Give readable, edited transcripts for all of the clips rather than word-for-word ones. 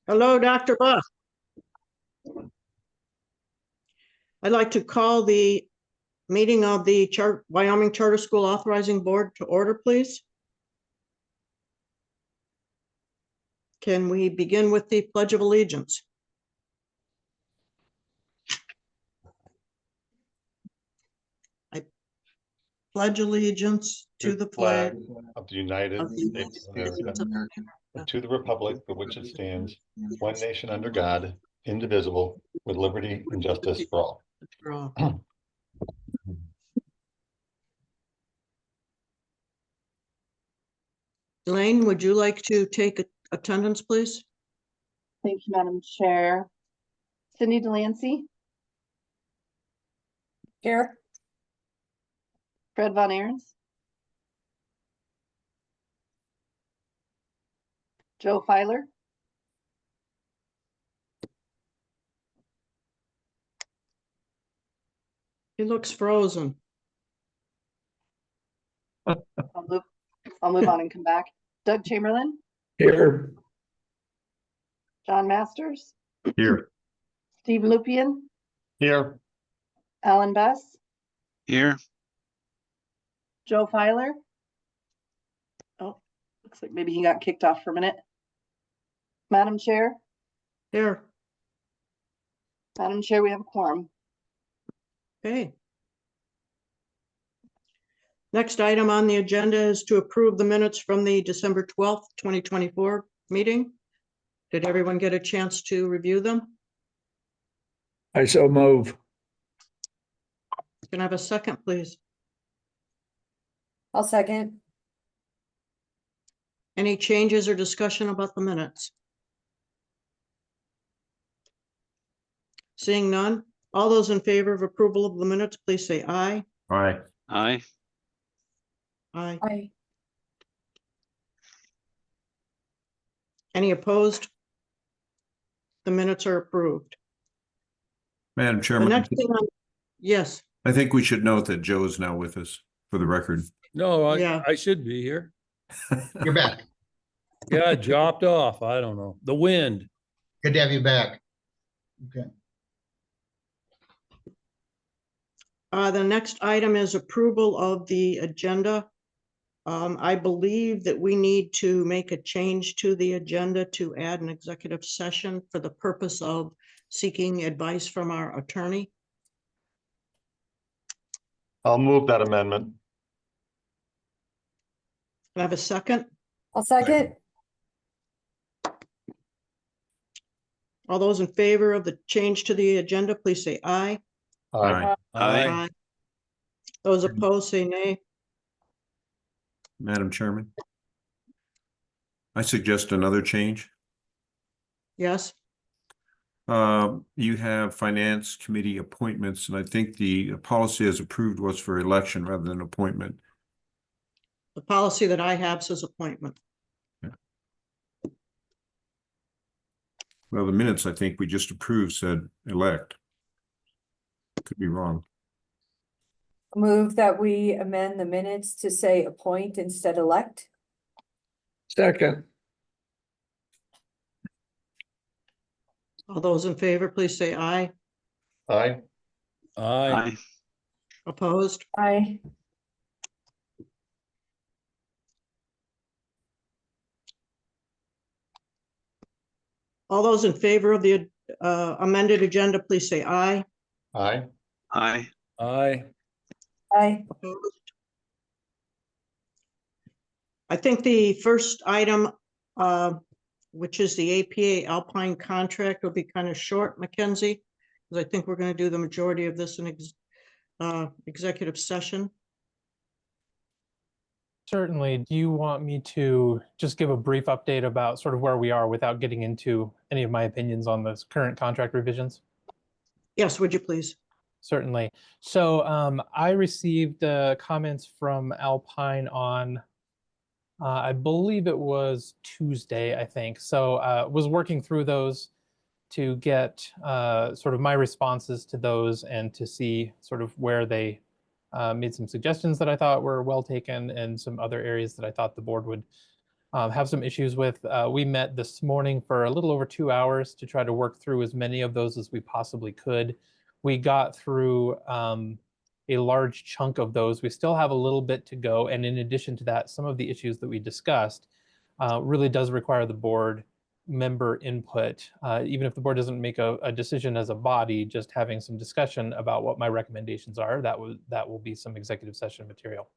Hello, Dr. Buff. I'd like to call the meeting of the Wyoming Charter School Authorizing Board to order, please. Can we begin with the Pledge of Allegiance? I pledge allegiance to the flag of the United States of America, and to the republic for which it stands, one nation under God, indivisible, with liberty and justice for all. Elaine, would you like to take attendance, please? Thank you, Madam Chair. Cindy Delancey. Here. Fred Von Ahrens. Joe Filer. He looks frozen. I'll move on and come back. Doug Chamberlain. Here. John Masters. Here. Steve Lupian. Here. Alan Bess. Here. Joe Filer. Oh, looks like maybe he got kicked off for a minute. Madam Chair. Here. Madam Chair, we have a quorum. Okay. Next item on the agenda is to approve the minutes from the December 12th, 2024 meeting. Did everyone get a chance to review them? I so move. Can I have a second, please? I'll second. Any changes or discussion about the minutes? Seeing none, all those in favor of approval of the minutes, please say aye. Aye. Aye. Aye. Aye. Any opposed? The minutes are approved. Madam The Chairman, next thing yes, I think we should note that Joe is now with us for the record. No, Yeah. I should be here. You're back. Yeah, I dropped off. I don't know. The wind. Good to have you back. Okay. the next item is approval of the agenda. I believe that we need to make a change to the agenda to add an executive session for the purpose of seeking advice from our attorney. I'll move that amendment. Can I have a second? I'll second. All those in favor of the change to the agenda, please say aye. Aye. Aye. Those opposed, say nay. Madam Chairman, I suggest another change. Yes, You have Finance Committee appointments, and I think the policy as approved was for election rather than appointment. the policy that I have says appointment. Well, the minutes I think we just approved said elect. Could be wrong. Move that we amend the minutes to say appoint instead elect. Second. All those in favor, please say aye. Aye. Aye. Opposed? Aye. All those in favor of the amended agenda, please say aye. Aye. Aye. Aye. Aye. Opposed? I think the first item, which is the APA Alpine contract, will be kind of short, Mackenzie, because I think we're going to do the majority of this in executive session. Certainly. Do you want me to just give a brief update about sort of where we are without getting into any of my opinions on those current contract revisions? Yes, would you please? Certainly. So I received comments from Alpine on, I believe it was Tuesday, I think. So was working through those to get sort of my responses to those and to see sort of where they made some suggestions that I thought were well taken and some other areas that I thought the board would have some issues with. We met this morning for a little over 2 hours to try to work through as many of those as we possibly could. We got through a large chunk of those. We still have a little bit to go. And in addition to that, some of the issues that we discussed really does require the board member input. Even if the board doesn't make a decision as a body, just having some discussion about what my recommendations are, that will be some executive session material.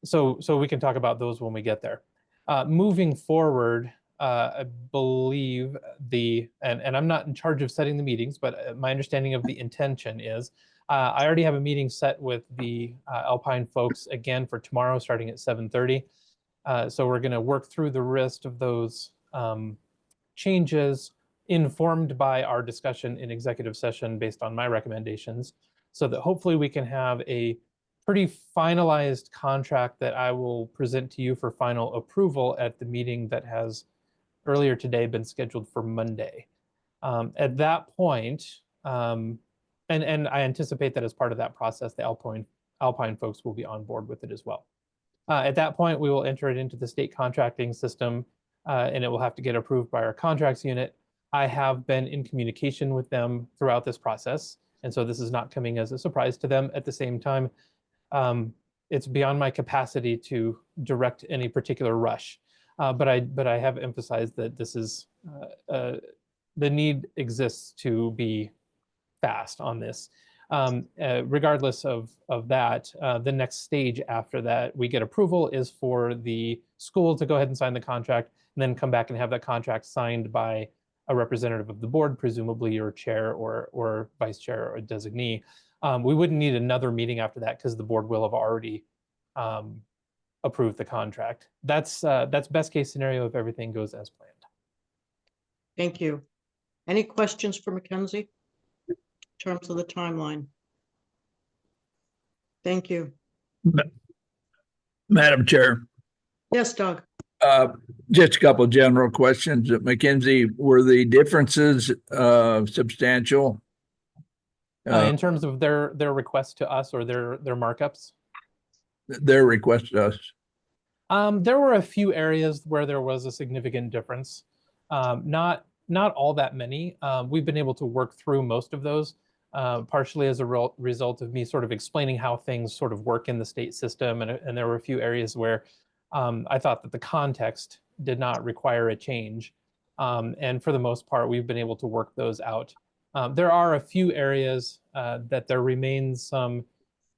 So we can talk about those when we get there. Moving forward, I believe and I'm not in charge of setting the meetings, but my understanding of the intention is I already have a meeting set with the Alpine folks again for tomorrow, starting at 7:30. So we're going to work through the rest of those changes informed by our discussion in executive session based on my recommendations, so that hopefully we can have a pretty finalized contract that I will present to you for final approval at the meeting that has earlier today been scheduled for Monday. At that point, and I anticipate that as part of that process, the Alpine folks will be on board with it as well. At that point, we will enter it into the state contracting system, and it will have to get approved by our contracts unit. I have been in communication with them throughout this process, and so this is not coming as a surprise to them. At the same time, it's beyond my capacity to direct any particular rush, but I have emphasized that this is the need exists to be fast on this. Regardless of that, the next stage after that we get approval is for the school to go ahead and sign the contract, and then come back and have that contract signed by a representative of the board, presumably your chair or vice chair or a designee. We wouldn't need another meeting after that because the board will have already approved the contract. That's best case scenario if everything goes as planned. Thank you. Any questions for Mackenzie in terms of the timeline? Thank you. Madam Chair, Yes, Doug. just a couple of general questions. Mackenzie, were the differences substantial? In terms of their request to us or their markups? Their request to us. There were a few areas where there was a significant difference. Not all that many. We've been able to work through most of those, partially as a result of me sort of explaining how things sort of work in the state system. And there were a few areas where I thought that the context did not require a change. And for the most part, we've been able to work those out. There are a few areas that there remains some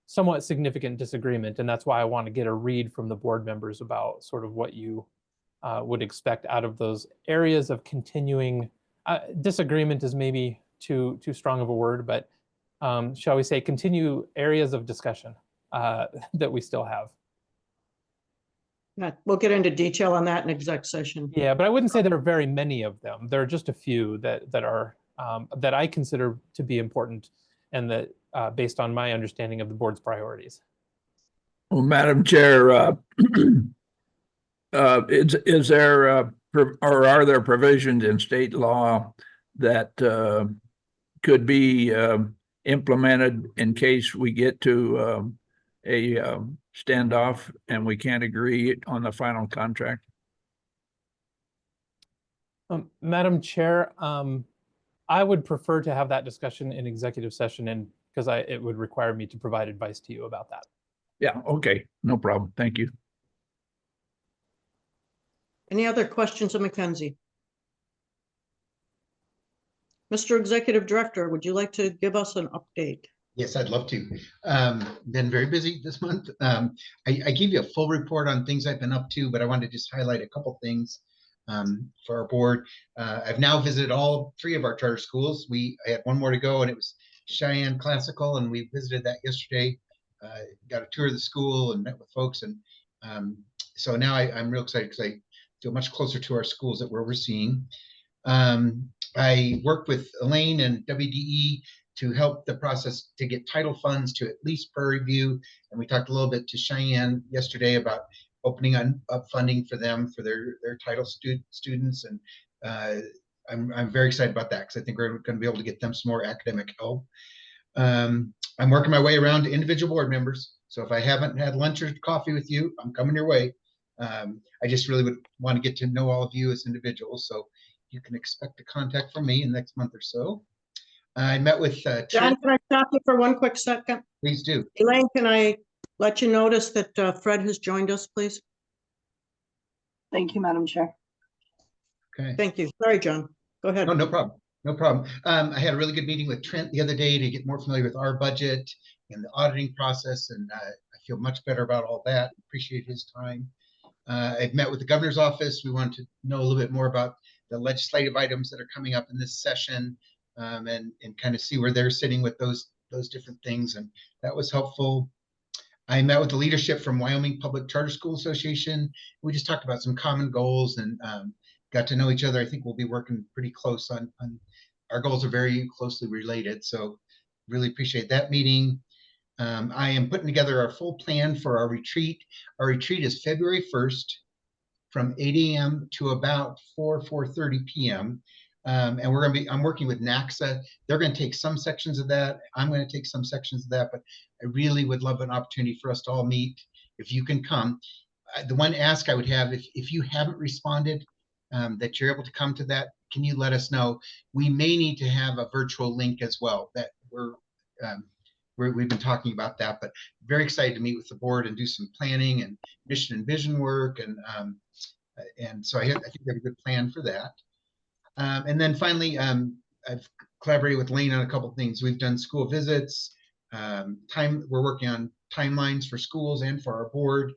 somewhat significant disagreement, and that's why I want to get a read from the board members about sort of what you would expect out of those areas of continuing disagreement is maybe too strong of a word, but shall we say continue areas of discussion that we still have. We'll get into detail on that in exec session. Yeah, but I wouldn't say there are very many of them. There are just a few that are that I consider to be important, and that based on my understanding of the board's priorities. Well, Madam Chair, is there or are there provisions in state law that could be implemented in case we get to a standoff and we can't agree on the final contract? Madam Chair, I would prefer to have that discussion in executive session, and because it would require me to provide advice to you about that. Yeah, okay, no problem. Thank you. Any other questions of Mackenzie? Mr. Executive Director, would you like to give us an update? Yes, I'd love to. Been very busy this month. I gave you a full report on things I've been up to, but I wanted to just highlight a couple things for our board. I've now visited all 3 of our charter schools. I had one more to go, and it was Cheyenne Classical, and we visited that yesterday. Got a tour of the school and met with folks, and so now I'm real excited because I feel much closer to our schools that we're overseeing. I worked with Elaine and WDE to help the process to get title funds to at least per review, and we talked a little bit to Cheyenne yesterday about opening up funding for them for their title students, and I'm very excited about that because I think we're going to be able to get them some more academic help. I'm working my way around to individual board members, so if I haven't had lunch or coffee with you, I'm coming your way. I just really would want to get to know all of you as individuals. So you can expect a contact from me in the next month or so. I met with John, Trent. can I stop you for one quick second? Please do. Elaine, can I let you notice that Fred has joined us, please? Thank you, Madam Chair. Okay. Thank you. Sorry, John. Go ahead. Oh, no problem. No problem. I had a really good meeting with Trent the other day to get more familiar with our budget and the auditing process, and I feel much better about all that. Appreciate his time. I've met with the governor's office. We want to know a little bit more about the legislative items that are coming up in this session, and kind of see where they're sitting with those different things, and that was helpful. I met with the leadership from Wyoming Public Charter School Association. We just talked about some common goals and got to know each other. I think we'll be working pretty close on our goals are very closely related. So really appreciate that meeting. I am putting together our full plan for our retreat. Our retreat is February 1st from 8 a.m. to about 4:30 p.m. And I'm working with NACSA. They're going to take some sections of that. I'm going to take some sections of that, but I really would love an opportunity for us to all meet if you can come. The one ask I would have, if you haven't responded, that you're able to come to that, can you let us know? We may need to have a virtual link as well. That we've been talking about that, but very excited to meet with the board and do some planning and mission and vision work, and so I think we have a good plan for that. And then finally, I've collaborated with Lane on a couple of things. We've done school visits. We're working on timelines for schools and for our board.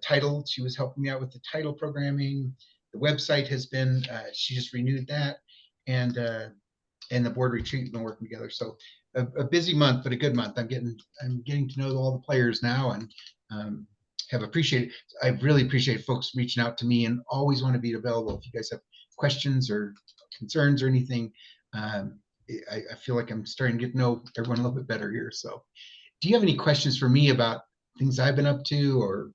Title, she was helping me out with the title programming. The website has been, she just renewed that, and the board retreat has been working together. So a busy month, but a good month. I'm getting to know all the players now, and I really appreciate folks reaching out to me, and always want to be available if you guys have questions or concerns or anything. I feel like I'm starting to get to know everyone a little bit better here. So do you have any questions for me about things I've been up to, or?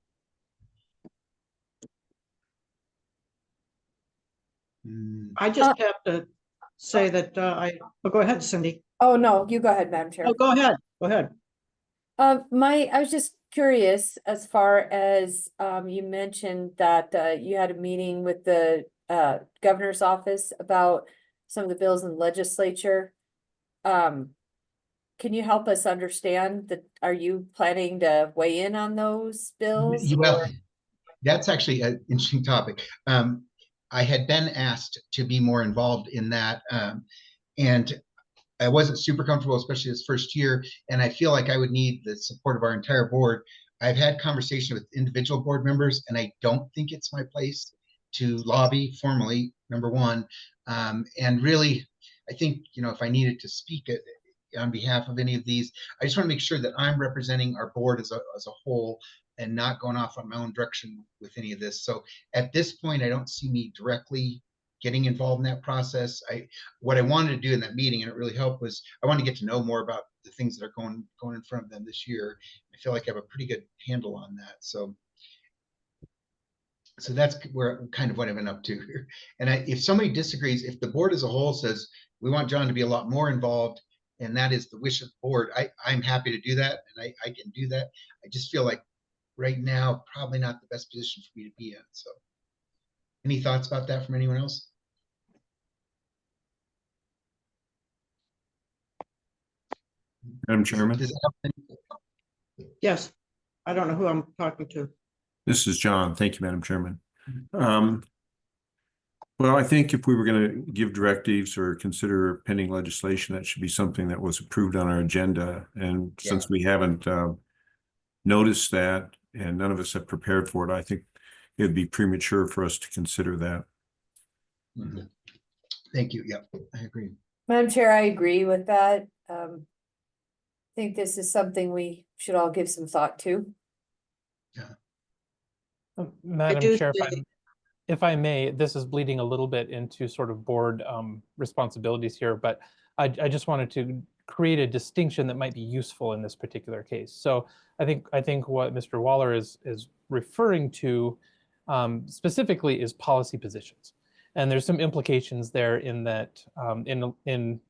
I just have to say that go ahead, Cindy. Oh, no, you go ahead, Madam Chair. Oh, go ahead. Go ahead. I was just curious, as far as you mentioned that you had a meeting with the governor's office about some of the bills in the legislature. Can you help us understand that? Are you planning to weigh in on those bills? Well, that's actually an interesting topic. I had been asked to be more involved in that, and I wasn't super comfortable, especially this first year, and I feel like I would need the support of our entire board. I've had conversation with individual board members, and I don't think it's my place to lobby formally, number one. And really, I think, if I needed to speak on behalf of any of these, I just want to make sure that I'm representing our board as a whole, and not going off on my own direction with any of this. So at this point, I don't see me directly getting involved in that process. What I wanted to do in that meeting, and it really helped, was I wanted to get to know more about the things that are going in front of them this year. I feel like I have a pretty good handle on that. So that's kind of what I've been up to here. And if somebody disagrees, if the board as a whole says we want John to be a lot more involved, and that is the wish of the board, I'm happy to do that, and I can do that. I just feel like right now, probably not the best position for me to be in. So any thoughts about that from anyone else? Madam Chairman, Yes. I don't know who I'm talking to. this is John. Thank you, Madam Chairman. Well, I think if we were going to give directives or consider pending legislation, that should be something that was approved on our agenda. And since we haven't noticed that, and none of us have prepared for it, I think it'd be premature for us to consider that. Mm-hmm. Thank you. Yep, I agree. Madam Chair, I agree with that. I think this is something we should all give some thought to. Madam do Chair, see- if I may, this is bleeding a little bit into sort of board responsibilities here, but I just wanted to create a distinction that might be useful in this particular case. So I think what Mr. Waller is referring to specifically is policy positions. And there's some implications there in that in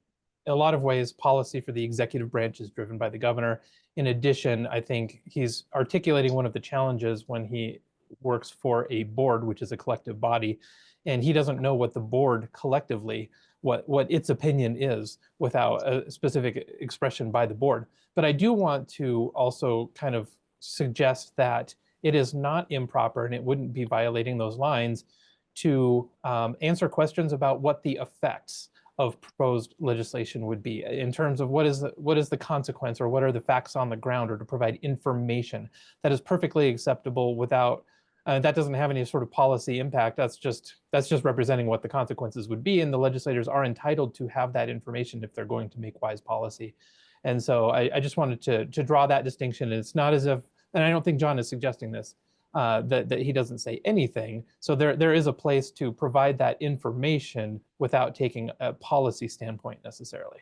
a lot of ways, policy for the executive branch is driven by the governor. In addition, I think he's articulating one of the challenges when he works for a board, which is a collective body, and he doesn't know what the board collectively, what its opinion is without a specific expression by the board. But I do want to also kind of suggest that it is not improper, and it wouldn't be violating those lines, to answer questions about what the effects of proposed legislation would be in terms of what is the consequence, or what are the facts on the ground, or to provide information that is perfectly acceptable without that doesn't have any sort of policy impact. That's just representing what the consequences would be, and the legislators are entitled to have that information if they're going to make wise policy. And so I just wanted to draw that distinction. And it's not as if, and I don't think John is suggesting this, that he doesn't say anything. So there is a place to provide that information without taking a policy standpoint necessarily.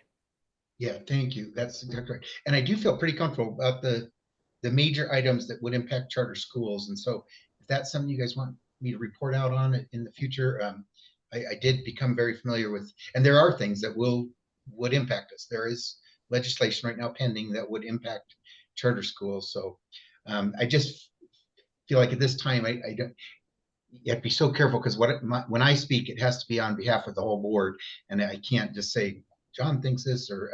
Yeah, thank you. That's exactly right. And I do feel pretty comfortable about the major items that would impact charter schools. And so if that's something you guys want me to report out on it in the future, I did become very familiar with, and there are things that would impact us. There is legislation right now pending that would impact charter schools. So I just feel like at this time, I don't, you have to be so careful, because when I speak, it has to be on behalf of the whole board, and I can't just say, John thinks this, or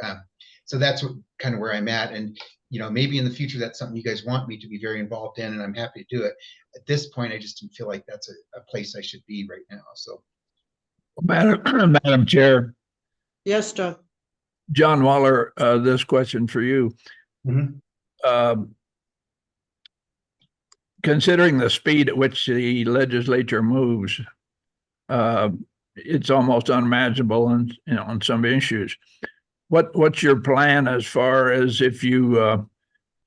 so that's kind of where I'm at. And maybe in the future that's something you guys want me to be very involved in, and I'm happy to do it. At this point, I just didn't feel like that's a place I should be right now. So, Madam Chair, Yes, Doug. John Waller, this question for you. Mhm. Considering the speed at which the legislature moves, it's almost unmanageable on some issues. What's your plan as far as if you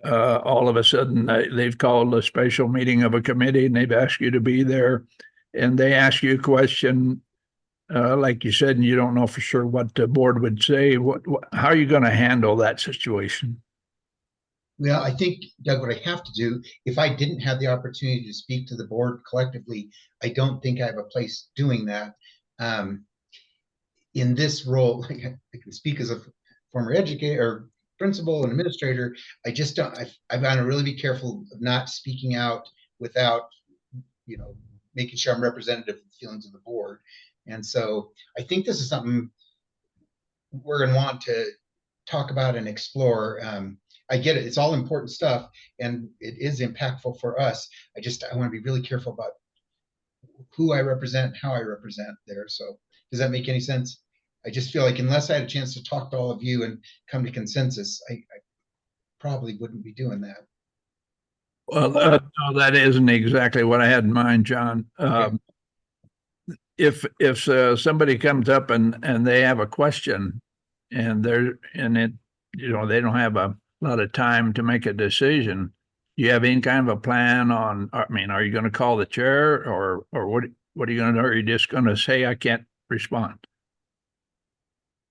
all of a sudden they've called a special meeting of a committee and they've asked you to be there, and they ask you a question, like you said, and you don't know for sure what the board would say? How are you going to handle that situation? Well, I think, Doug, what I have to do, if I didn't have the opportunity to speak to the board collectively, I don't think I have a place doing that. In this role, I can speak as a former educator or principal and administrator. I just don't, I've got to really be careful of not speaking out without, making sure I'm representative of the feelings of the board. And so I think this is something we're going to want to talk about and explore. I get it. It's all important stuff, and it is impactful for us. I want to be really careful about who I represent, how I represent there. So does that make any sense? I just feel like unless I had a chance to talk to all of you and come to consensus, I probably wouldn't be doing that. Well, no, that isn't exactly what I had in mind, John. Okay. If somebody comes up and they have a question, and they don't have a lot of time to make a decision, do you have any kind of a plan on? I mean, are you going to call the chair, or what are you going to do? Are you just going to say I can't respond?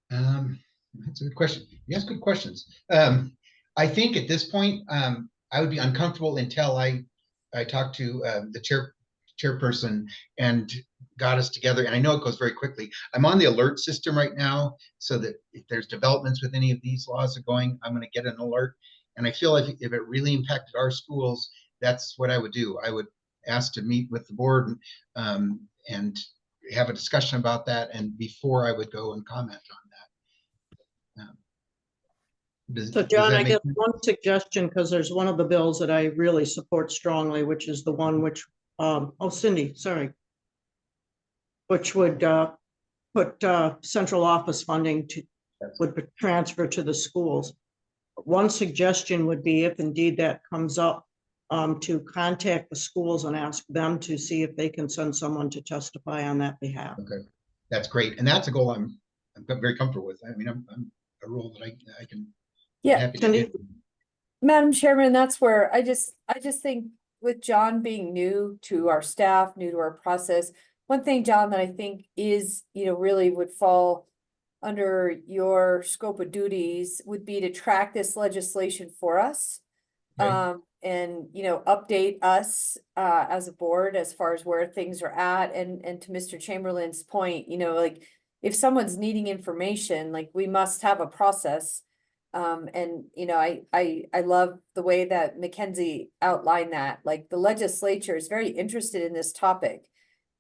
That's a good question. Yes, good questions. I think at this point, I would be uncomfortable until I talk to the chairperson and got us together. And I know it goes very quickly. I'm on the alert system right now, so that if there's developments with any of these laws going, I'm going to get an alert. And I feel like if it really impacted our schools, that's what I would do. I would ask to meet with the board and have a discussion about that, and before I would go and comment on that. So John, I guess one suggestion, because there's one of the bills that I really support strongly, which is the one which, Cindy, sorry. Which would put central office funding would transfer to the schools. One suggestion would be, if indeed that comes up, to contact the schools and ask them to see if they can send someone to testify on that behalf. Okay, that's great, and that's a goal I'm very comfortable with. I mean, I'm a role that I can. Yeah, Madam Chairman, that's where I just think, with John being new to our staff, new to our process, one thing, John, that I think is, really would fall under your scope of duties would be to track this legislation for us. Okay. And, update us as a board as far as where things are at. And to Mr. Chamberlain's point, like if someone's needing information, like we must have a process And I love the way that Mackenzie outlined that, like the legislature is very interested in this topic.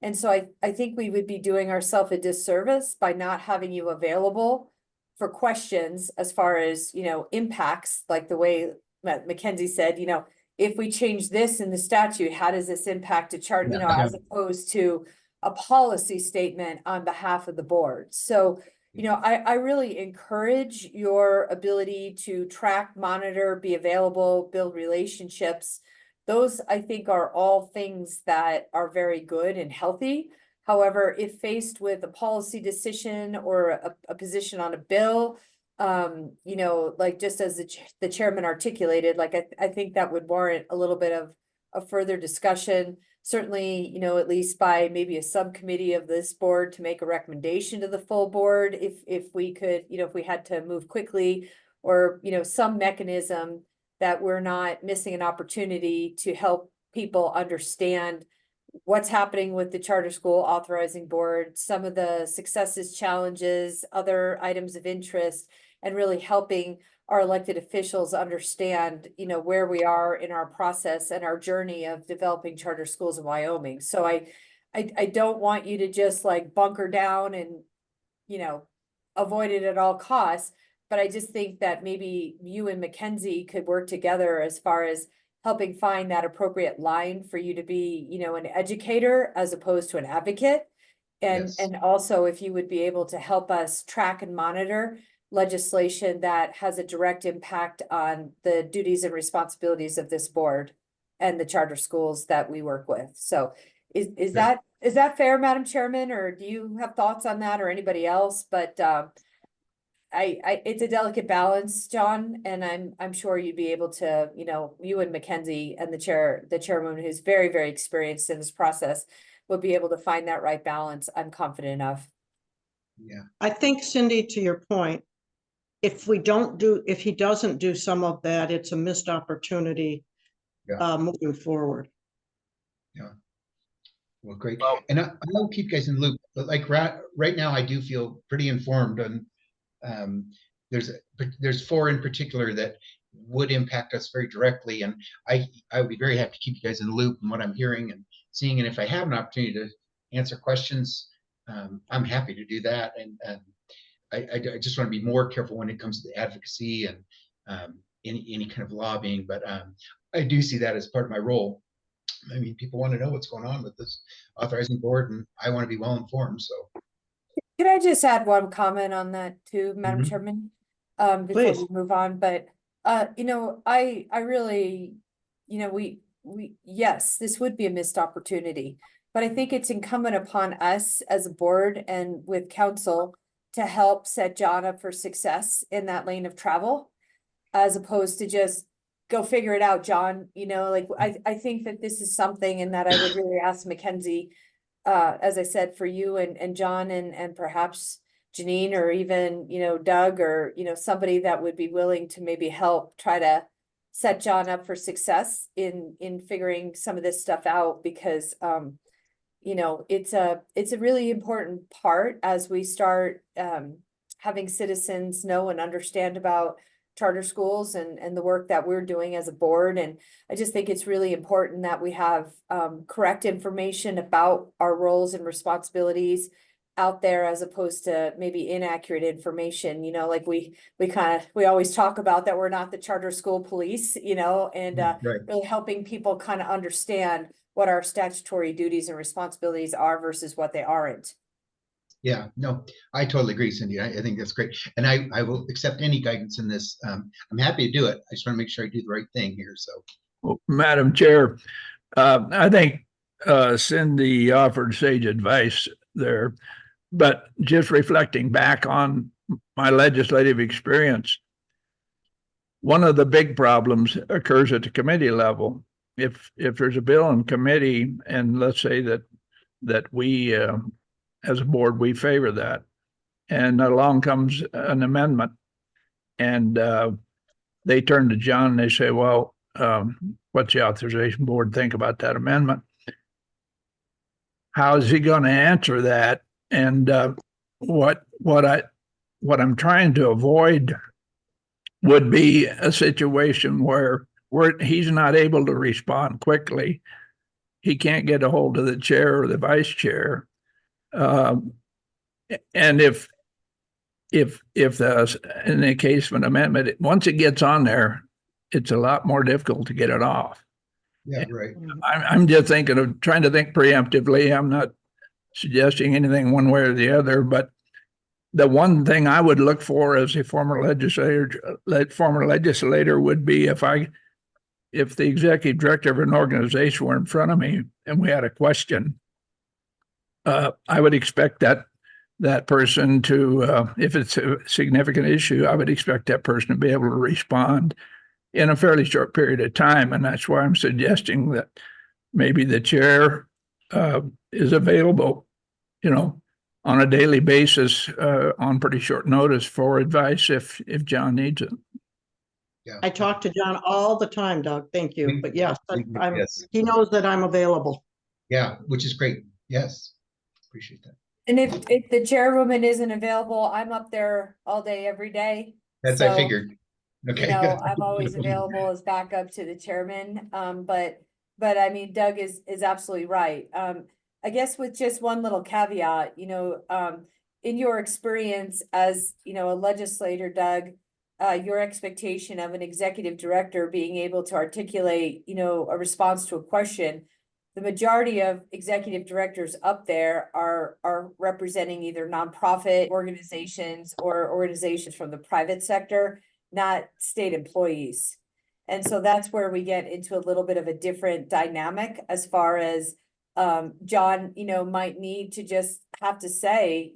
And so I think we would be doing ourselves a disservice by not having you available for questions as far as, impacts, like the way that Mackenzie said, if we change this in the statute, how does this impact a chart, as opposed to a policy statement on behalf of the board. So, I really encourage your ability to track, monitor, be available, build relationships. Those, I think, are all things that are very good and healthy. However, if faced with a policy decision or a position on a bill, like just as the chairman articulated, like I think that would warrant a little bit of a further discussion. Certainly, at least by maybe a subcommittee of this board to make a recommendation to the full board if we could, if we had to move quickly, or, some mechanism that we're not missing an opportunity to help people understand what's happening with the charter school authorizing board, some of the successes, challenges, other items of interest, and really helping our elected officials understand, where we are in our process and our journey of developing charter schools in Wyoming. So I don't want you to just like bunker down and, avoid it at all costs. But I just think that maybe you and Mackenzie could work together as far as helping find that appropriate line for you to be, an educator as opposed to an advocate. And also if you would be able to help us track and monitor legislation that has a direct impact on the duties and responsibilities of this board and the charter schools that we work with. So is that fair, Madam Chairman, or do you have thoughts on that, or anybody else? But it's a delicate balance, John, and I'm sure you'd be able to, you and Mackenzie and the chairwoman who's very, very experienced in this process would be able to find that right balance. I'm confident of. Yeah. I think, Cindy, to your point, if he doesn't do some of that, it's a missed opportunity moving forward. Yeah. Well, great. And I'll keep you guys in the loop, but like right now I do feel pretty informed on, there's 4 in particular that would impact us very directly. And I would be very happy to keep you guys in the loop on what I'm hearing and seeing. And if I have an opportunity to answer questions, I'm happy to do that. And I just want to be more careful when it comes to the advocacy and any kind of lobbying, but I do see that as part of my role. I mean, people want to know what's going on with this authorizing board, and I want to be well informed. So, can I just add one comment on that too, Madam Chairman, before Please. we move on? But I really, yes, this would be a missed opportunity, but I think it's incumbent upon us as a board and with council to help set John up for success in that lane of travel, as opposed to just go figure it out, John. I think that this is something, and that I would really ask Mackenzie, as I said, for you and John and perhaps Janine, or even, Doug, or, somebody that would be willing to maybe help try to set John up for success in figuring some of this stuff out, because it's a really important part as we start having citizens know and understand about charter schools and the work that we're doing as a board. And I just think it's really important that we have correct information about our roles and responsibilities out there, as opposed to maybe inaccurate information. Like we always talk about that we're not the charter school police, and really helping people kind of understand what our statutory duties and responsibilities are versus what they aren't. yeah, no, I totally agree, Cindy. I think that's great. And I will accept any guidance in this. I'm happy to do it. I just want to make sure I do the right thing here. So, well, Madam Chair, I think Cindy offered sage advice there, but just reflecting back on my legislative experience, one of the big problems occurs at the committee level. If there's a bill in committee, and let's say that we as a board, we favor that, and along comes an amendment, and they turn to John and they say, well, what's the authorization board think about that amendment? How is he going to answer that? And what I'm trying to avoid would be a situation where he's not able to respond quickly. He can't get a hold of the chair or the vice chair. And if in the case of an amendment, once it gets on there, it's a lot more difficult to get it off. Yeah, right. I'm just trying to think preemptively. I'm not suggesting anything one way or the other, but the one thing I would look for as a former legislator would be if the executive director of an organization were in front of me and we had a question, I would expect that person to, if it's a significant issue, I would expect that person to be able to respond in a fairly short period of time. And that's why I'm suggesting that maybe the chair is available, on a daily basis, on pretty short notice for advice if John needs it. Yeah. I talk to John all the time, Doug. Thank you. But yes, Yes. he knows that I'm available. Yeah, which is great. Yes. Appreciate that. And if the chairwoman isn't available, I'm up there all day, every day. That's, So, I figured. Okay. I'm always available as backup to the chairman. But I mean, Doug is absolutely right. I guess with just one little caveat, in your experience as, a legislator, Doug, your expectation of an executive director being able to articulate, a response to a question, the majority of executive directors up there are representing either nonprofit organizations or organizations from the private sector, not state employees. And so that's where we get into a little bit of a different dynamic as far as John, might need to just have to say,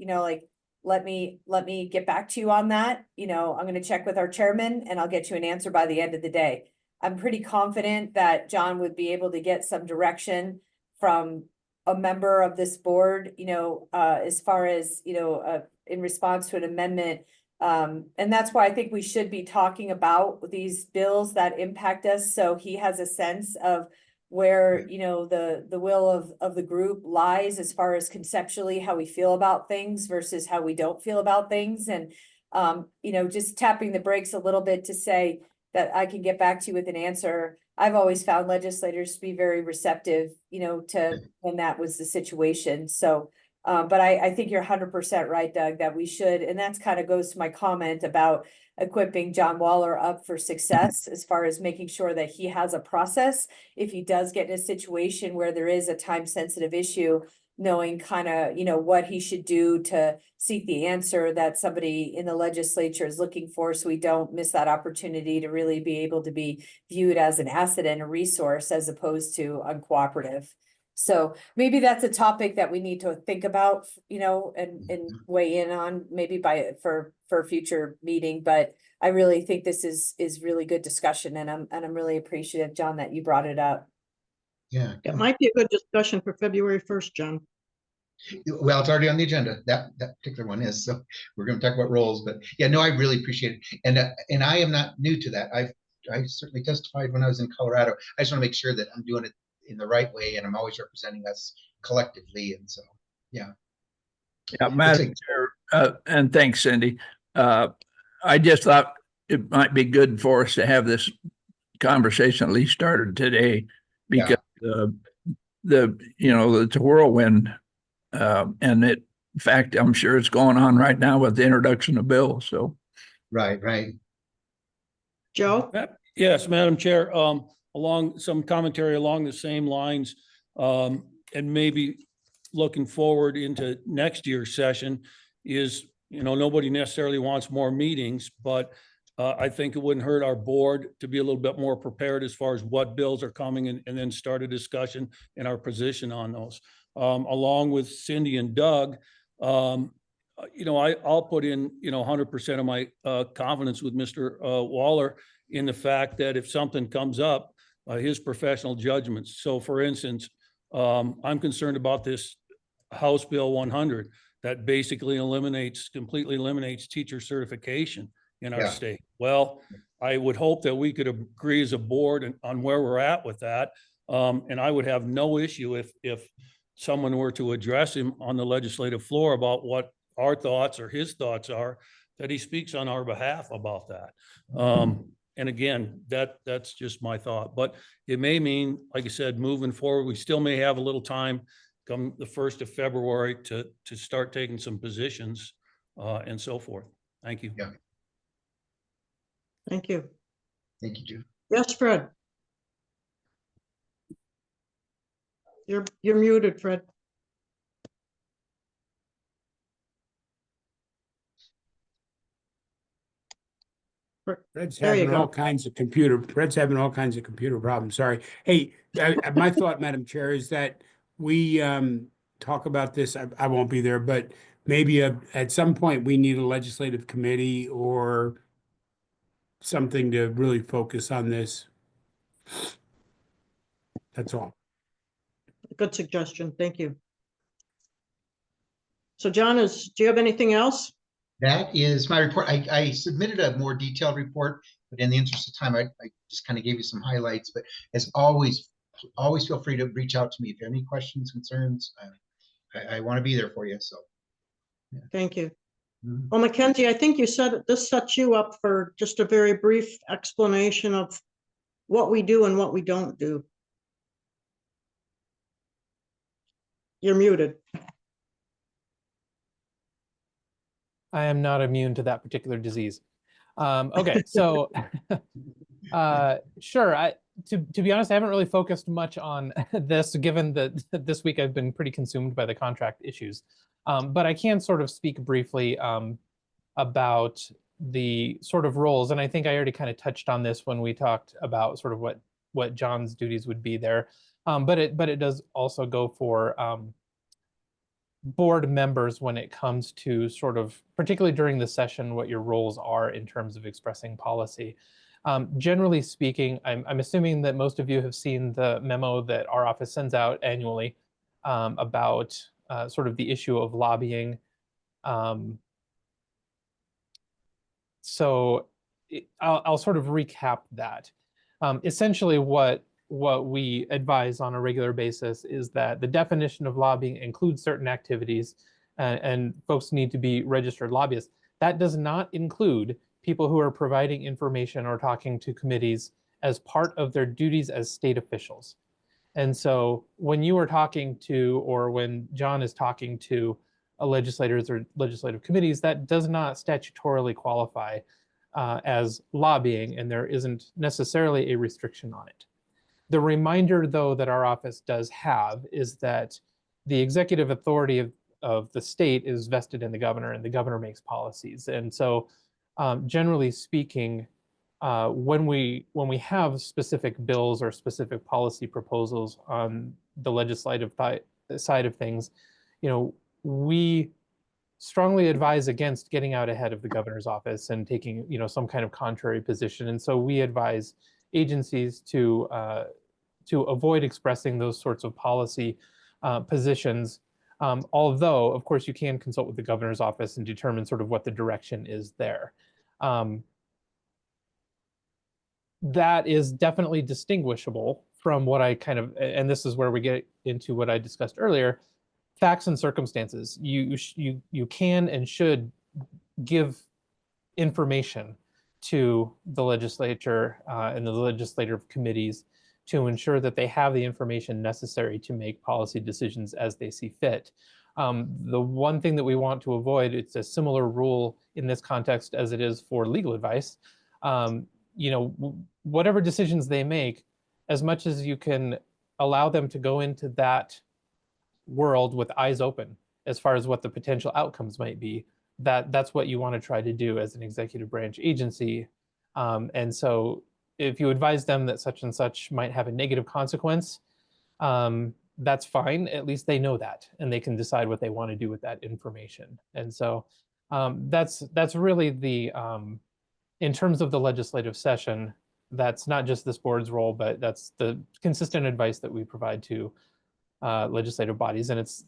let me get back to you on that. I'm going to check with our chairman and I'll get you an answer by the end of the day. I'm pretty confident that John would be able to get some direction from a member of this board, as far as, in response to an amendment. And that's why I think we should be talking about these bills that impact us. So he has a sense of where, the will of the group lies as far as conceptually how we feel about things versus how we don't feel about things. And, just tapping the brakes a little bit to say that I can get back to you with an answer. I've always found legislators to be very receptive, to when that was the situation. So, but I think you're 100% right, Doug, that we should, and that's kind of goes to my comment about equipping John Waller up for success as far as making sure that he has a process. If he does get in a situation where there is a time sensitive issue, knowing kind of, what he should do to seek the answer that somebody in the legislature is looking for, so we don't miss that opportunity to really be able to be viewed as an asset and a resource as opposed to uncooperative. So maybe that's a topic that we need to think about, and weigh in on maybe for a future meeting. But I really think this is really good discussion, and I'm really appreciative, John, that you brought it up. Yeah. It might be a good discussion for February 1st, John. Well, it's already on the agenda. That particular one is, so we're going to talk about roles, but yeah, no, I really appreciate it. And I am not new to that. I certainly testified when I was in Colorado. I just want to make sure that I'm doing it in the right way, and I'm always representing us collectively. And so, yeah. Yeah, Madam Chair, and thanks, Cindy. I just thought it might be good for us to have this conversation at least started today, because it's a whirlwind, and in fact, I'm sure it's going on right now with the introduction of bills. So, Right. Joe? Yes, Madam Chair, along some commentary along the same lines, and maybe looking forward into next year's session is, nobody necessarily wants more meetings, but I think it wouldn't hurt our board to be a little bit more prepared as far as what bills are coming and then start a discussion and our position on those. Along with Cindy and Doug, I'll put in, 100% of my confidence with Mr. Waller in the fact that if something comes up, his professional judgments. So for instance, I'm concerned about this House Bill 100 that basically completely eliminates teacher certification in our state. Well, I would hope that we could agree as a board on where we're at with that. And I would have no issue if someone were to address him on the legislative floor about what our thoughts or his thoughts are that he speaks on our behalf about that. And again, that's just my thought, but it may mean, like I said, moving forward, we still may have a little time come the 1st of February to start taking some positions and so forth. Thank you. Yeah. Thank you. Thank you, Jim. Yes, Fred. You're muted, Fred. Fred's There you having go. all kinds of computer problems. Sorry. Hey, my thought, Madam Chair, is that we talk about this. I won't be there, but maybe at some point we need a legislative committee or something to really focus on this. That's all. Good suggestion. Thank you. So John, do you have anything else? That is my report. I submitted a more detailed report, but in the interest of time, I just kind of gave you some highlights. But as always feel free to reach out to me if you have any questions, concerns. I want to be there for you. So, yeah. Thank you. Mhm. Well, Mackenzie, I think you said this sets you up for just a very brief explanation of what we do and what we don't do. You're muted. I am not immune to that particular disease. Okay, so sure. To be honest, I haven't really focused much on this, given that this week I've been pretty consumed by the contract issues. But I can sort of speak briefly about the sort of roles, and I think I already kind of touched on this when we talked about sort of what John's duties would be there. But it does also go for board members when it comes to sort of, particularly during the session, what your roles are in terms of expressing policy. Generally speaking, I'm assuming that most of you have seen the memo that our office sends out annually about sort of the issue of lobbying. So I'll sort of recap that. Essentially, what we advise on a regular basis is that the definition of lobbying includes certain activities, and folks need to be registered lobbyists. That does not include people who are providing information or talking to committees as part of their duties as state officials. And so when you are talking to, or when John is talking to legislators or legislative committees, that does not statutorily qualify as lobbying, and there isn't necessarily a restriction on it. The reminder, though, that our office does have is that the executive authority of the state is vested in the governor, and the governor makes policies. And so generally speaking, when we have specific bills or specific policy proposals on the legislative side of things, we strongly advise against getting out ahead of the governor's office and taking some kind of contrary position. And so we advise agencies to avoid expressing those sorts of policy positions. Although, of course, you can consult with the governor's office and determine sort of what the direction is there. That is definitely distinguishable from what I kind of, and this is where we get into what I discussed earlier, facts and circumstances. You can and should give information to the legislature and the legislative committees to ensure that they have the information necessary to make policy decisions as they see fit. The one thing that we want to avoid, it's a similar rule in this context as it is for legal advice. Whatever decisions they make, as much as you can allow them to go into that world with eyes open as far as what the potential outcomes might be, that's what you want to try to do as an executive branch agency. And so if you advise them that such and such might have a negative consequence, that's fine. At least they know that, and they can decide what they want to do with that information. And so that's really the, in terms of the legislative session, that's not just this board's role, but that's the consistent advice that we provide to legislative bodies, and it's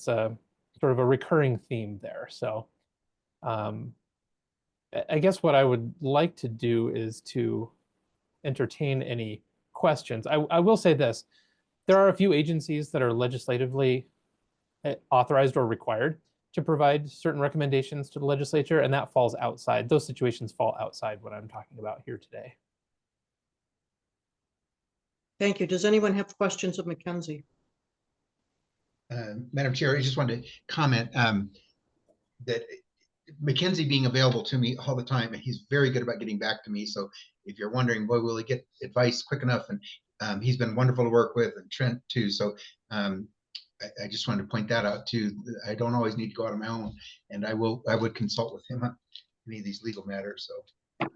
a sort of a recurring theme there. So I guess what I would like to do is to entertain any questions. I will say this: there are a few agencies that are legislatively authorized or required to provide certain recommendations to the legislature, and that falls outside. Those situations fall outside what I'm talking about here today. Thank you. Does anyone have questions of Mackenzie? Madam Chair, I just wanted to comment that Mackenzie being available to me all the time, and he's very good about getting back to me. So if you're wondering, boy, will he get advice quick enough? And he's been wonderful to work with, and Trent too. So I just wanted to point that out too. I don't always need to go out on my own, and I would consult with him on any of these legal matters. So.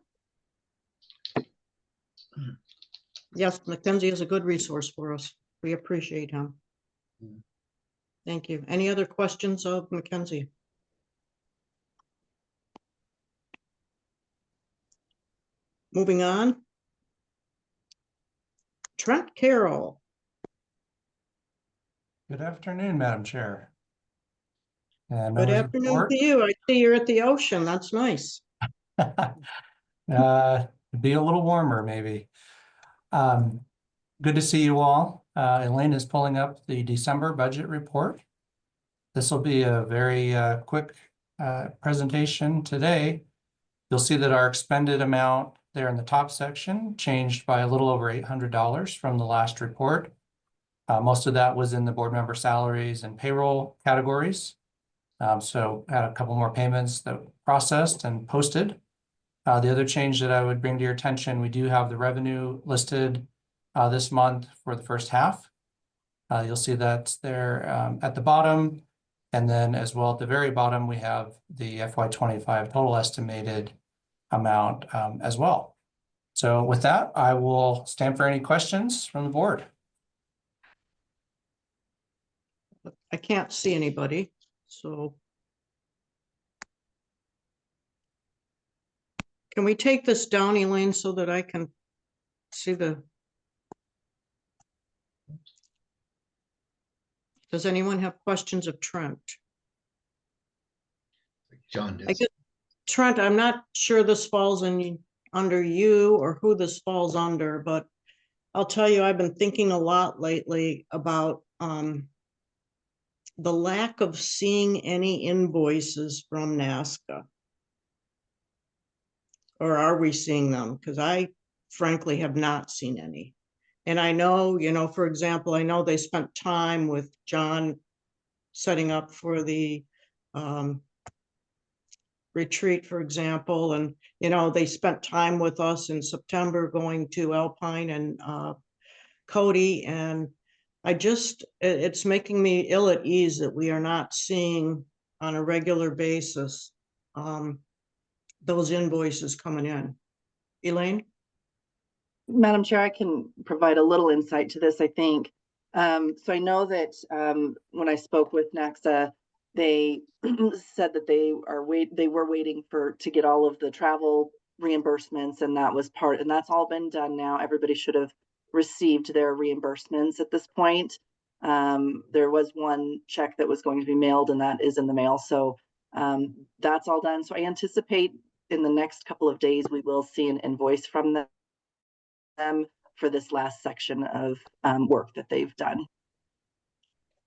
Yes, Mackenzie is a good resource for us. We appreciate him. Thank you. Any other questions of Mackenzie? Moving on. Trent Carroll. Good afternoon, Madam Chair. And Good members of the afternoon board. to you. I see you're at the ocean. That's nice. Be a little warmer, maybe. Good to see you all. Elaine is pulling up the December budget report. This will be a very quick presentation today. You'll see that our expended amount there in the top section changed by a little over $800 from the last report. Most of that was in the board member salaries and payroll categories. So had a couple more payments that were processed and posted. The other change that I would bring to your attention, we do have the revenue listed this month for the first half. You'll see that's there at the bottom. And then as well at the very bottom, we have the FY25 total estimated amount as well. So with that, I will stand for any questions from the board. I can't see anybody, so. Can we take this down, Elaine, so that I can see the. Does anyone have questions of Trent? John does. I guess, Trent, I'm not sure this falls under you or who this falls under, but I'll tell you, I've been thinking a lot lately about the lack of seeing any invoices from NASCA. Or are we seeing them? Because I frankly have not seen any. And I know, for example, I know they spent time with John setting up for the retreat, for example, and, they spent time with us in September going to Alpine and Cody. And it's making me ill at ease that we are not seeing on a regular basis those invoices coming in. Elaine? Madam Chair, I can provide a little insight to this, I think. So I know that when I spoke with NACSA, they said that they were waiting to get all of the travel reimbursements, and that's all been done now. Everybody should have received their reimbursements at this point. There was one check that was going to be mailed, and that is in the mail. So that's all done. So I anticipate in the next couple of days, we will see an invoice from them for this last section of work that they've done.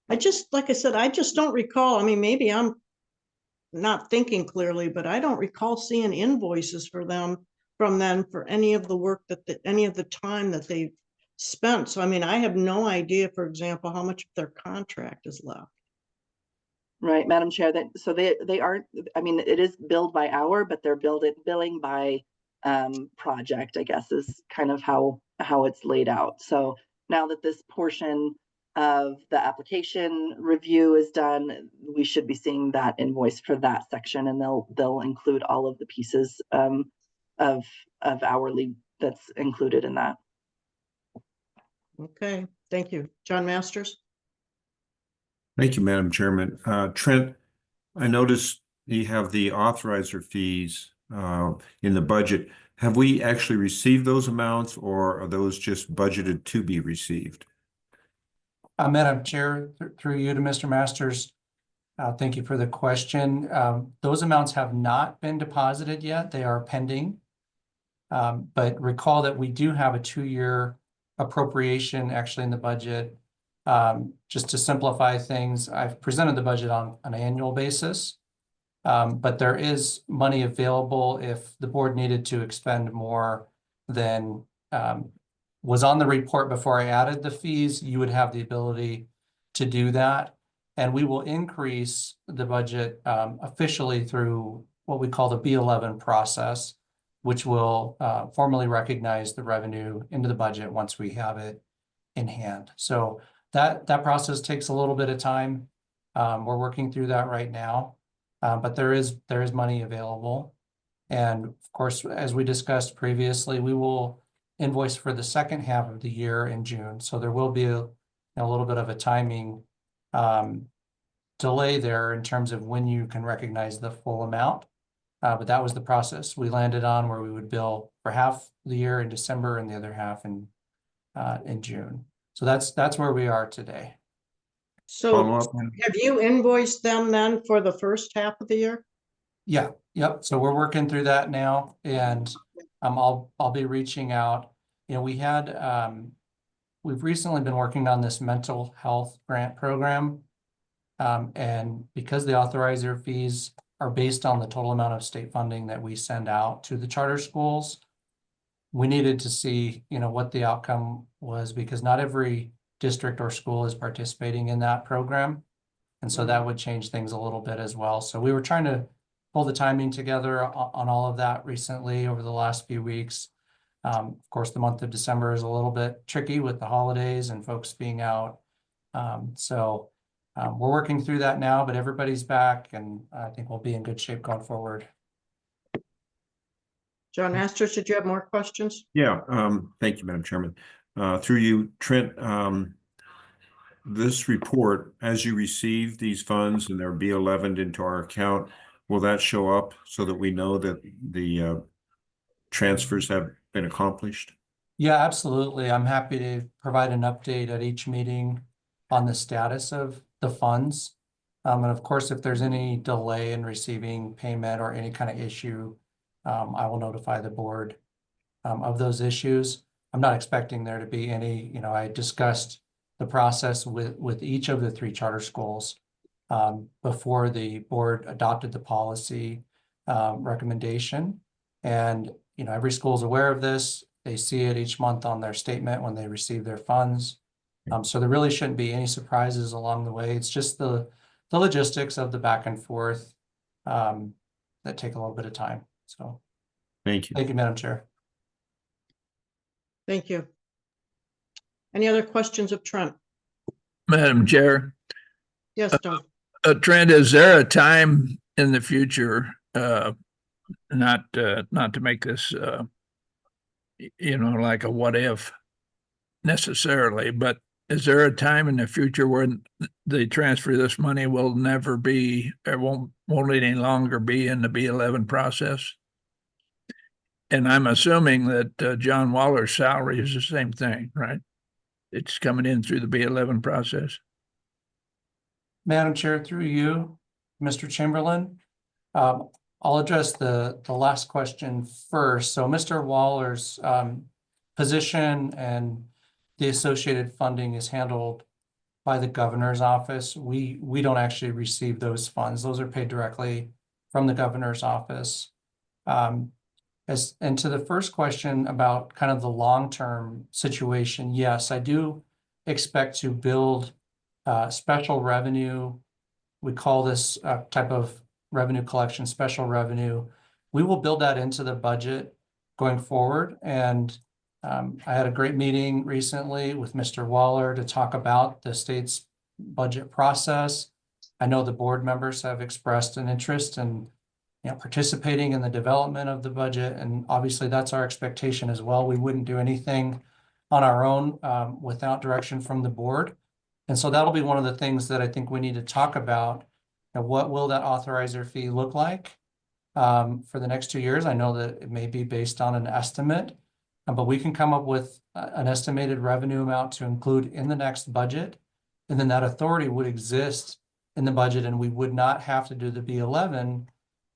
Like I said, I just don't recall. I mean, maybe I'm not thinking clearly, but I don't recall seeing invoices from them for any of the work any of the time that they've spent. So, I mean, I have no idea, for example, how much of their contract is left. Right, Madam Chair, so they aren't, I mean, it is billed by hour, but they're billing by project, I guess, is kind of how it's laid out. So now that this portion of the application review is done, we should be seeing that invoice for that section, and they'll include all of the pieces of hourly that's included in that. Okay, thank you. John Masters? Thank you, Madam Chairman. Trent, I noticed you have the authorizer fees in the budget. Have we actually received those amounts, or are those just budgeted to be received? Madam Chair, through you to Mr. Masters, thank you for the question. Those amounts have not been deposited yet. They are pending. But recall that we do have a 2-year appropriation actually in the budget Just to simplify things, I've presented the budget on an annual basis. But there is money available if the board needed to expend more than was on the report before I added the fees. You would have the ability to do that. And we will increase the budget officially through what we call the B11 process, which will formally recognize the revenue into the budget once we have it in hand. So that process takes a little bit of time. We're working through that right now. But there is money available. And of course, as we discussed previously, we will invoice for the second half of the year in June. So there will be a little bit of a timing delay there in terms of when you can recognize the full amount. But that was the process we landed on, where we would bill for half the year in December and the other half in June. So that's where we are today. So Follow-up? have you invoiced them then for the first half of the year? Yeah, yep. So we're working through that now, and I'll be reaching out. You know, we've recently been working on this mental health grant program. And because the authorizer fees are based on the total amount of state funding that we send out to the charter schools, we needed to see, what the outcome was, because not every district or school is participating in that program. And so that would change things a little bit as well. So we were trying to pull the timing together on all of that recently over the last few weeks. Of course, the month of December is a little bit tricky with the holidays and folks being out. So we're working through that now, but everybody's back, and I think we'll be in good shape going forward. John Masters, did you have more questions? Yeah, thank you, Madam Chairman. Through you, Trent, this report, as you receive these funds and they're B11'd into our account, will that show up so that we know that the transfers have been accomplished? Yeah, absolutely. I'm happy to provide an update at each meeting on the status of the funds. And of course, if there's any delay in receiving payment or any kind of issue, I will notify the board of those issues. I'm not expecting there to be any, I discussed the process with each of the 3 charter schools before the board adopted the policy recommendation. And, every school is aware of this. They see it each month on their statement when they receive their funds. So there really shouldn't be any surprises along the way. It's just the logistics of the back and forth that take a little bit of time. So Thank you. thank you, Madam Chair. Thank you. Any other questions of Trent? Madam Chair, Yes, Don. Trent, is there a time in the future, not to make this, like a what if necessarily, but is there a time in the future when the transfer of this money will never be, or won't any longer be in the B11 process? And I'm assuming that John Waller's salary is the same thing, right? It's coming in through the B11 process. Madam Chair, through you, Mr. Chamberlain, I'll address the last question first. So Mr. Waller's position and the associated funding is handled by the governor's office. We don't actually receive those funds. Those are paid directly from the governor's office. And to the first question about kind of the long-term situation, yes, I do expect to build special revenue. We call this type of revenue collection special revenue. We will build that into the budget going forward. And I had a great meeting recently with Mr. Waller to talk about the state's budget process. I know the board members have expressed an interest in participating in the development of the budget. And obviously that's our expectation as well. We wouldn't do anything on our own without direction from the board. And so that'll be one of the things that I think we need to talk about. What will that authorizer fee look like for the next 2 years? I know that it may be based on an estimate, but we can come up with an estimated revenue amount to include in the next budget. And then that authority would exist in the budget, and we would not have to do the B11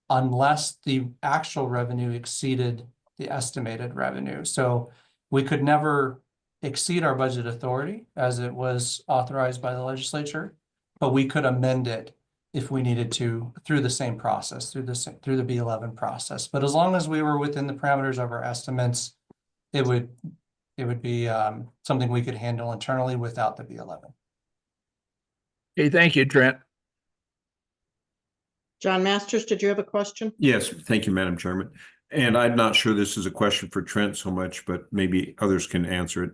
unless the actual revenue exceeded the estimated revenue. So we could never exceed our budget authority as it was authorized by the legislature, but we could amend it if we needed to through the same process, through the B11 process. But as long as we were within the parameters of our estimates, it would be something we could handle internally without the B11. Okay, thank you, Trent. John Masters, did you have a question? Yes, thank you, Madam Chairman. And I'm not sure this is a question for Trent so much, but maybe others can answer it.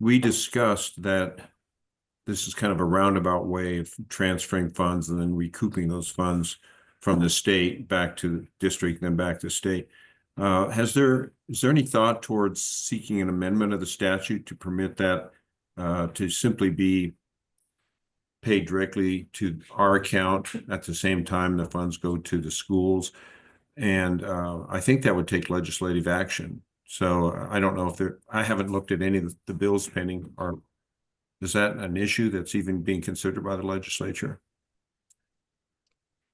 We discussed that this is kind of a roundabout way of transferring funds and then recouping those funds from the state back to the district, then back to state. Is there any thought towards seeking an amendment of the statute to permit that to simply be paid directly to our account at the same time the funds go to the schools? And I think that would take legislative action. So I don't know if I haven't looked at any of the bills pending. Is that an issue that's even being considered by the legislature?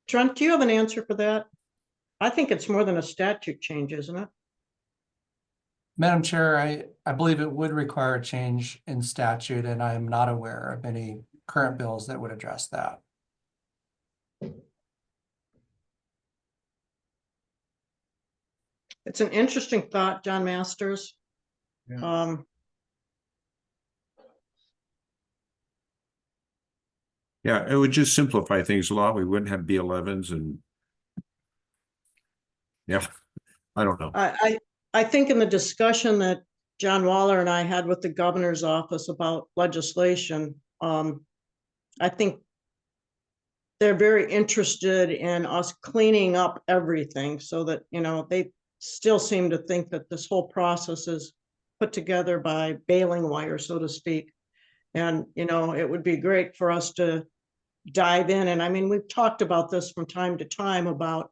Trent, do you have an answer for that? I think it's more than a statute change, isn't it? Madam Chair, I believe it would require a change in statute, and I am not aware of any current bills that would address that. It's an interesting thought, John Masters. Yeah. Yeah, it would just simplify things a lot. We wouldn't have B11s and yeah, I don't know. I think in the discussion that John Waller and I had with the governor's office about legislation, I think they're very interested in us cleaning up everything so that, you know, they still seem to think that this whole process is put together by baling wire, so to speak. And, you know, it would be great for us to dive in. And I mean, we've talked about this from time to time about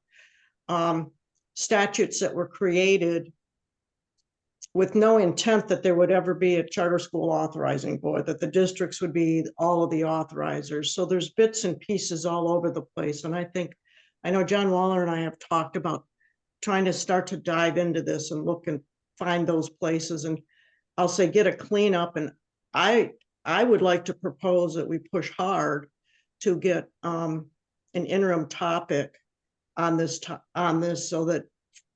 statutes that were created with no intent that there would ever be a charter school authorizing board, that the districts would be all of the authorizers. So there's bits and pieces all over the place. And I know John Waller and I have talked about trying to start to dive into this and look and find those places. And I'll say, get a cleanup. And I would like to propose that we push hard to get an interim topic on this so that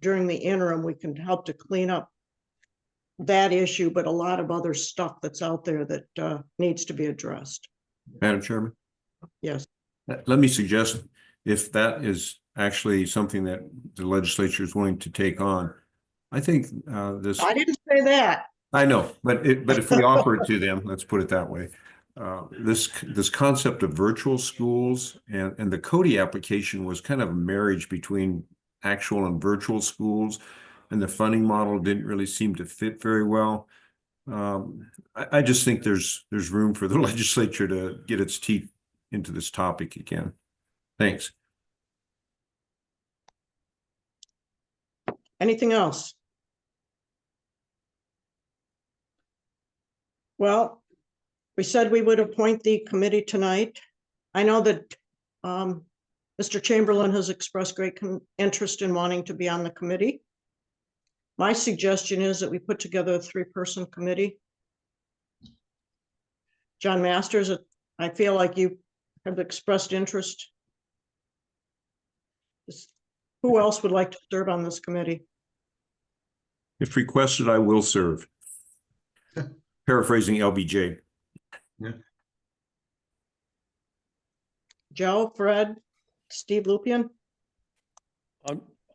during the interim, we can help to clean up that issue, but a lot of other stuff that's out there that needs to be addressed. Madam Chairman? Yes. Let me suggest, if that is actually something that the legislature is willing to take on, I think this. I didn't say that. I know, but if we offer it to them, let's put it that way. This concept of virtual schools and the Cody application was kind of a marriage between actual and virtual schools, and the funding model didn't really seem to fit very well. I just think there's room for the legislature to get its teeth into this topic again. Thanks. Anything else? Well, we said we would appoint the committee tonight. I know that Mr. Chamberlain has expressed great interest in wanting to be on the committee. My suggestion is that we put together a 3-person committee. John Masters, I feel like you have expressed interest. Who else would like to serve on this committee? If requested, I will serve. Paraphrasing LBJ. Yeah. Joe, Fred, Steve Lupian?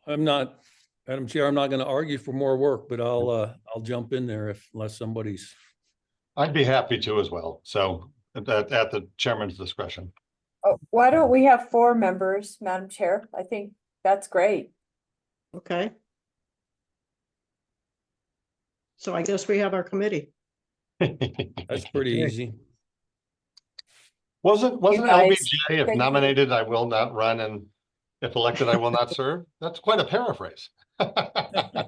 I'm not, Madam Chair, I'm not going to argue for more work, but I'll jump in there unless somebody's. I'd be happy to as well. So at the chairman's discretion. Oh, why don't we have 4 members, Madam Chair? I think that's great. Okay. So I guess we have our committee. That's pretty easy. Wasn't guys, LBJ, if thank you. nominated, I will not run, and if elected, I will not serve? That's quite a paraphrase. I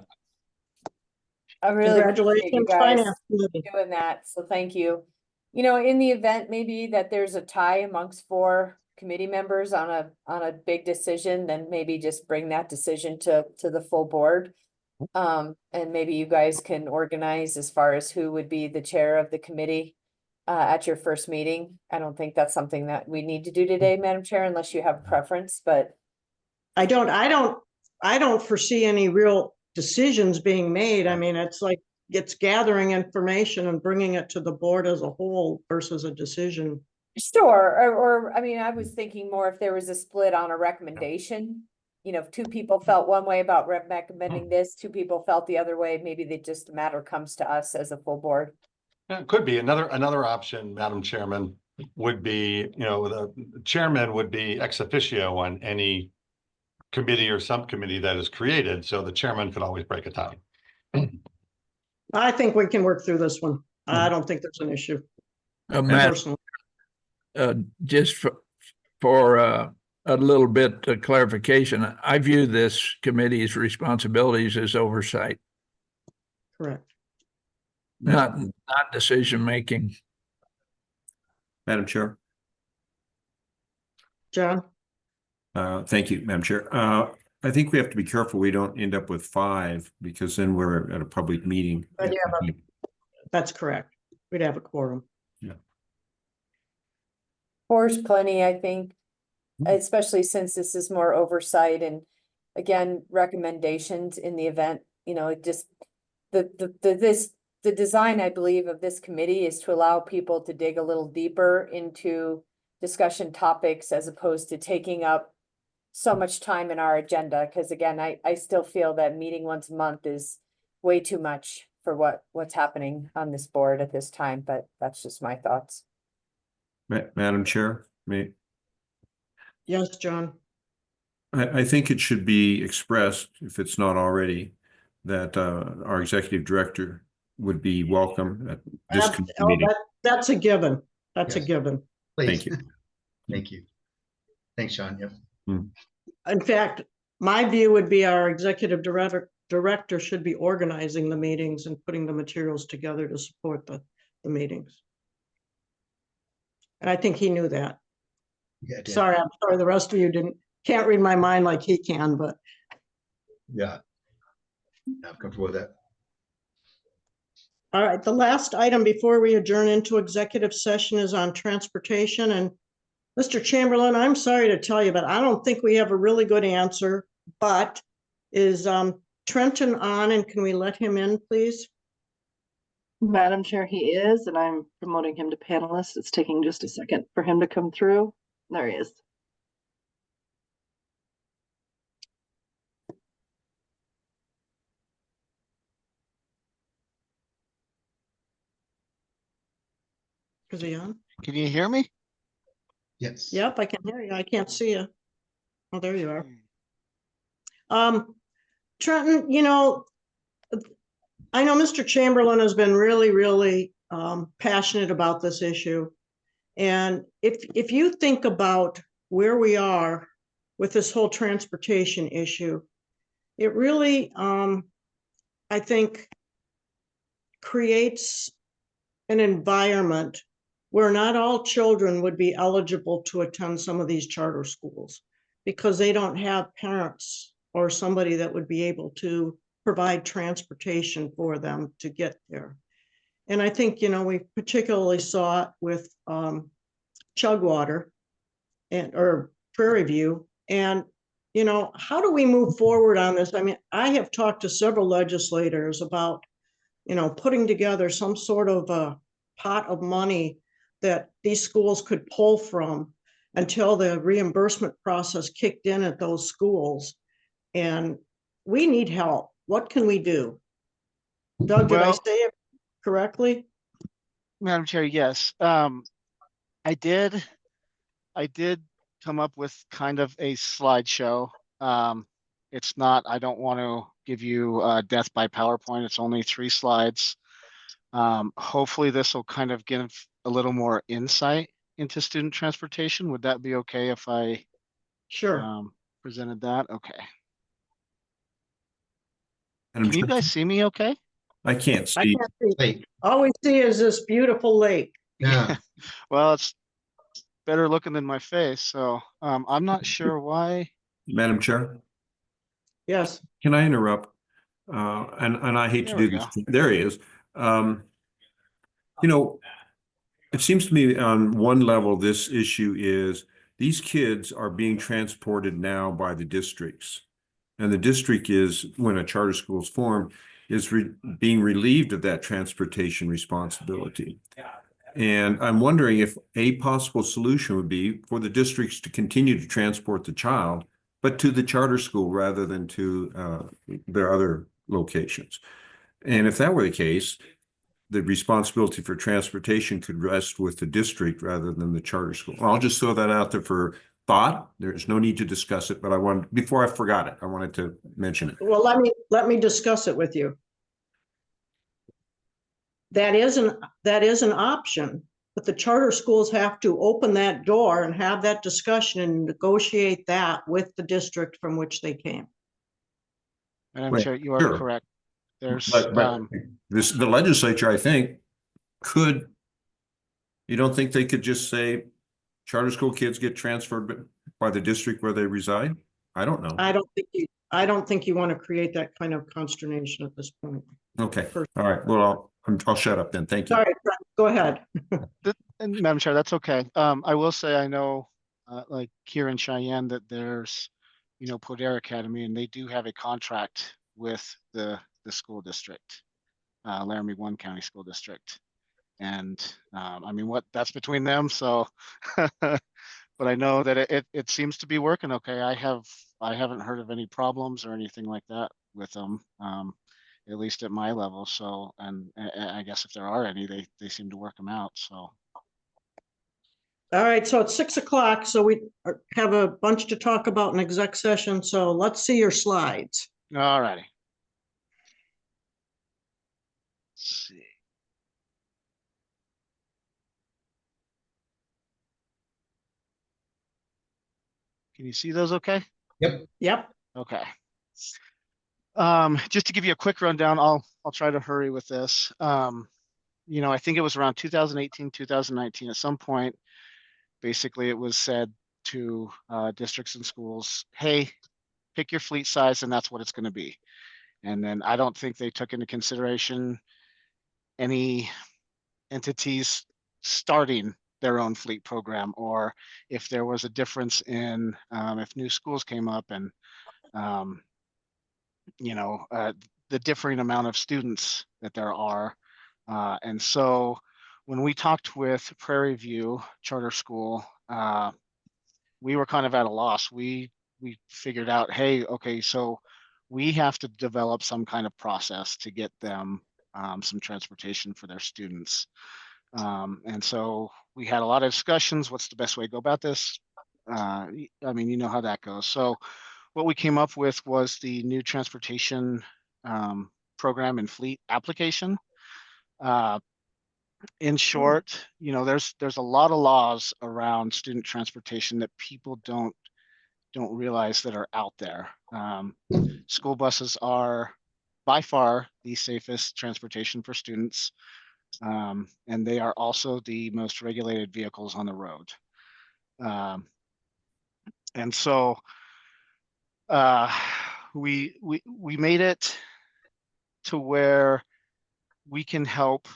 really appreciate you Congratulations, guys Finance Committee. doing that. So thank you. You know, in the event maybe that there's a tie amongst 4 committee members on a big decision, then maybe just bring that decision to the full board. And maybe you guys can organize as far as who would be the chair of the committee at your first meeting. I don't think that's something that we need to do today, Madam Chair, unless you have a preference, but I don't foresee any real decisions being made. I mean, it's like, it's gathering information and bringing it to the board as a whole versus a decision. sure, I mean, I was thinking more if there was a split on a recommendation. You know, if two people felt one way about recommending this, two people felt the other way, maybe they just, the matter comes to us as a full board. Yeah, it could be another option, Madam Chairman, would be, the chairman would be ex officio on any committee or subcommittee that is created, so the chairman could always break a tie. I think we can work through this one. I don't think there's an issue. Matt, Personally. just for a little bit of clarification, I view this committee's responsibilities as oversight, Correct. not decision-making. Madam Chair. John? Thank you, Madam Chair. I think we have to be careful we don't end up with 5, because then we're at a public meeting. Yeah, that's correct. We'd have a quorum. Yeah. Four's plenty, I think, especially since this is more oversight and again, recommendations in the event, it just, the design, I believe, of this committee is to allow people to dig a little deeper into discussion topics as opposed to taking up so much time in our agenda. Because again, I still feel that meeting once a month is way too much for what's happening on this board at this time, but that's just my thoughts. Madam Chair, Yes, John. I think it should be expressed, if it's not already, that our executive director would be welcome at this meeting. That's a given. That's a Yes. given. Please. Thank you. Thank you. Thanks, Sean. Yep. In fact, my view would be our executive director should be organizing the meetings and putting the materials together to support the meetings. And I think he knew that. Yeah. Dan. Sorry, I'm sorry the rest of you can't read my mind like he can, but Yeah. I'm comfortable with that. all right, the last item before we adjourn into executive session is on transportation. And Mr. Chamberlain, I'm sorry to tell you, but I don't think we have a really good answer. But is Trenton on, and can we let him in, please? Madam Chair, he is, and I'm promoting him to panelist. It's taking just a second for him to come through. There he is. Is he on? Can you hear me? Yes. Yep, I can hear you. I can't see you. Oh, there you are. Trenton, I know Mr. Chamberlain has been really, really passionate about this issue. And if you think about where we are with this whole transportation issue, it really, I think, creates an environment where not all children would be eligible to attend some of these charter schools because they don't have parents or somebody that would be able to provide transportation for them to get there. And I think, we particularly saw it with Chugwater or Prairie View. And, how do we move forward on this? I mean, I have talked to several legislators about, putting together some sort of a pot of money that these schools could pull from until the reimbursement process kicked in at those schools. And we need help. What can we do? Doug, did I say it correctly? Madam Chair, yes. I did come up with kind of a slideshow. It's not, I don't want to give you death by PowerPoint. It's only 3 slides. Hopefully this will kind of give a little more insight into student transportation. Would that be okay if I presented that? Okay. Can you guys see me okay? I can't see. All we see is this beautiful lake. Yeah. Well, it's better looking than my face, so I'm not sure why. Madam Chair? Yes. Can I interrupt? And I hate to There do we this. go. There he is. You know, it seems to me on one level, this issue is these kids are being transported now by the districts. And the district is, when a charter school is formed, is being relieved of that transportation responsibility. And I'm wondering if a possible solution would be for the districts to continue to transport the child, but to the charter school rather than to their other locations. And if that were the case, the responsibility for transportation could rest with the district rather than the charter school. I'll just throw that out there for thought. There's no need to discuss it, but I wanted, before I forgot it, I wanted to mention it. Well, let me discuss it with you. That is an option, but the charter schools have to open that door and have that discussion and negotiate that with the district from which they came. Madam Right. Chair, you are Sure. correct. There's, But the legislature, I think, could, you don't think they could just say charter school kids get transferred by the district where they reside? I don't know. I don't think you want to create that kind of consternation at this point. Okay, all right. Well, I'll shut up then. Thank you. Sorry, Frank, go ahead. and Madam Chair, that's okay. I will say, I know, like here in Cheyenne, that there's, Poder Academy, and they do have a contract with the school district, Laramie One County School District. And, I mean, that's between them. So, but I know that it seems to be working okay. I haven't heard of any problems or anything like that with them, at least at my level. So, and I guess if there are any, they seem to work them out. So. All right, so it's 6 o'clock, so we have a bunch to talk about in exec session, so let's see your slides. All righty. Let's see. Can you see those okay? Yep. Okay. Just to give you a quick rundown, I'll try to hurry with this. I think it was around 2018, 2019, at some point, basically it was said to districts and schools, hey, pick your fleet size and that's what it's going to be. And then I don't think they took into consideration any entities starting their own fleet program, or if there was a difference in if new schools came up and the differing amount of students that there are. And so when we talked with Prairie View Charter School, we were kind of at a loss. We figured out, hey, okay, so we have to develop some kind of process to get them some transportation for their students. And so we had a lot of discussions. What's the best way to go about this? I mean, you know how that goes. So what we came up with was the new transportation program and fleet application. In short, there's a lot of laws around student transportation that people don't realize that are out there. School buses are by far the safest transportation for students. And they are also the most regulated vehicles on the road. And so we made it to where we can help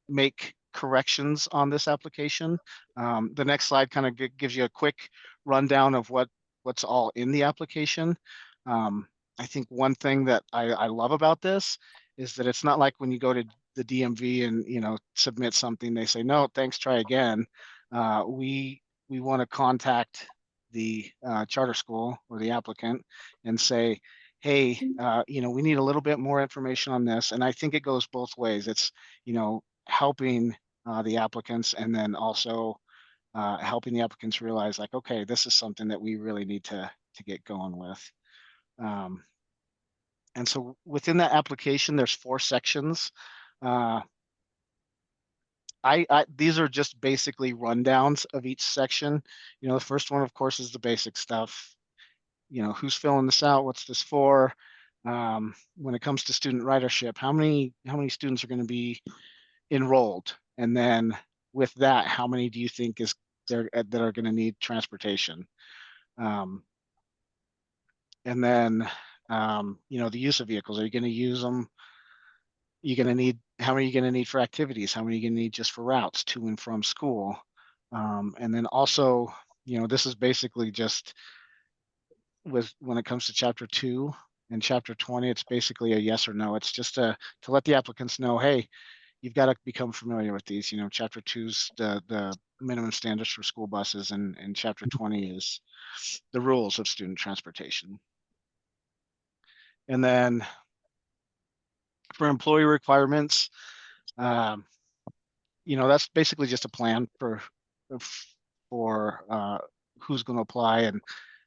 make corrections on this application. The next slide kind of gives you a quick rundown of what's all in the application. I think one thing that I love about this is that it's not like when you go to the DMV and submit something, they say, no, thanks, try again. We want to contact the charter school or the applicant and say, hey, we need a little bit more information on this. And I think it goes both ways. It's, helping the applicants, and then also helping the applicants realize, like, okay, this is something that we really need to get going with. And so within that application, there's 4 sections. These are just basically rundowns of each section. The first one, of course, is the basic stuff. Who's filling this out? What's this for? When it comes to student ridership, how many students are going to be enrolled? And then with that, how many do you think that are going to need transportation? And then The use of vehicles. Are you going to use them? You're going to need, how many are you going to need for activities? How many are you going to need just for routes to and from school? And then also, this is basically just when it comes to chapter 2 and chapter 20, it's basically a yes or no. It's just to let the applicants know, hey, you've got to become familiar with these. Chapter 2's the minimum standards for school buses, and chapter 20 is the rules of student transportation. And then for employee requirements, that's basically just a plan for who's going to apply, and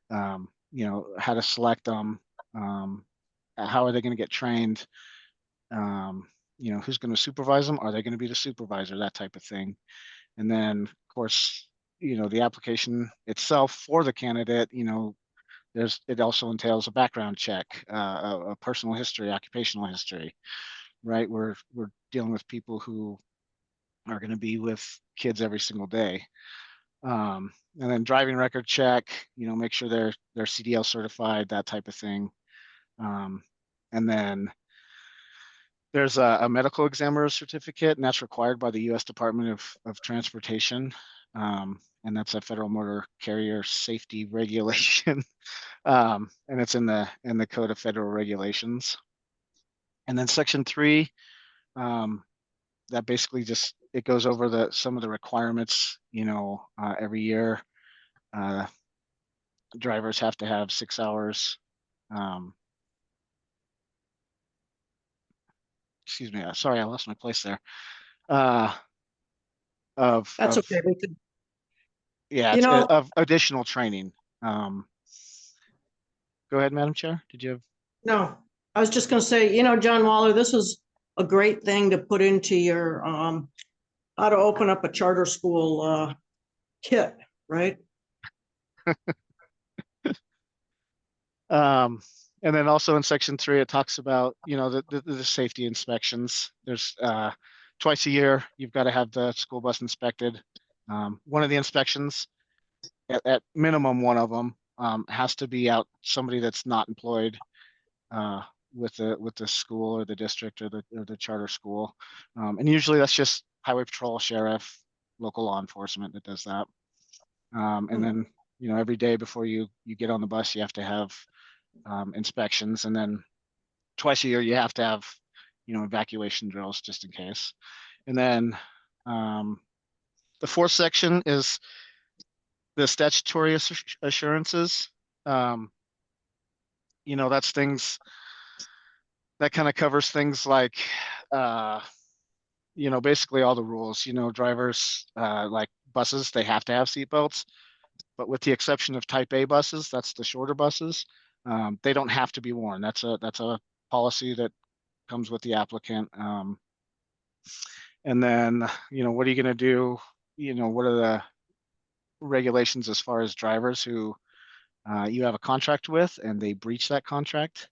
how to select them, how are they going to get trained, who's going to supervise them, are they going to be the supervisor, that type of thing. And then of course, the application itself for the candidate, it also entails a background check, a personal history, occupational history, right? We're dealing with people who are going to be with kids every single day. And then driving record check, make sure they're CDL certified, that type of thing. And then there's a medical examiner certificate, and that's required by the U.S. Department of Transportation. And that's a federal motor carrier safety regulation. And it's in the Code of Federal Regulations. And then Section 3, that basically just, it goes over some of the requirements, every year. Drivers have to have 6 hours. Excuse me, sorry, I lost my place there. That's okay. We could, Yeah, You know- of additional training. Go ahead, Madam Chair. Did you have? no, I was just gonna say, John Waller, this is a great thing to put into your, how to open up a charter school, kit, right? And then also in Section 3, it talks about, the safety inspections. There's twice a year, you've got to have the school bus inspected. One of the inspections, at minimum, one of them has to be out somebody that's not employed with the school or the district or the charter school. And usually that's just highway patrol, sheriff, local law enforcement that does that. And then, every day before you get on the bus, you have to have inspections. And then twice a year, you have to have, evacuation drills just in case. And then the fourth section is the statutory assurances. That's things that kind of covers things like, basically all the rules. Drivers, like buses, they have to have seatbelts, but with the exception of Type A buses, that's the shorter buses, they don't have to be worn. That's a policy that comes with the applicant. And then, what are you going to do? What are the regulations as far as drivers who you have a contract with and they breach that contract?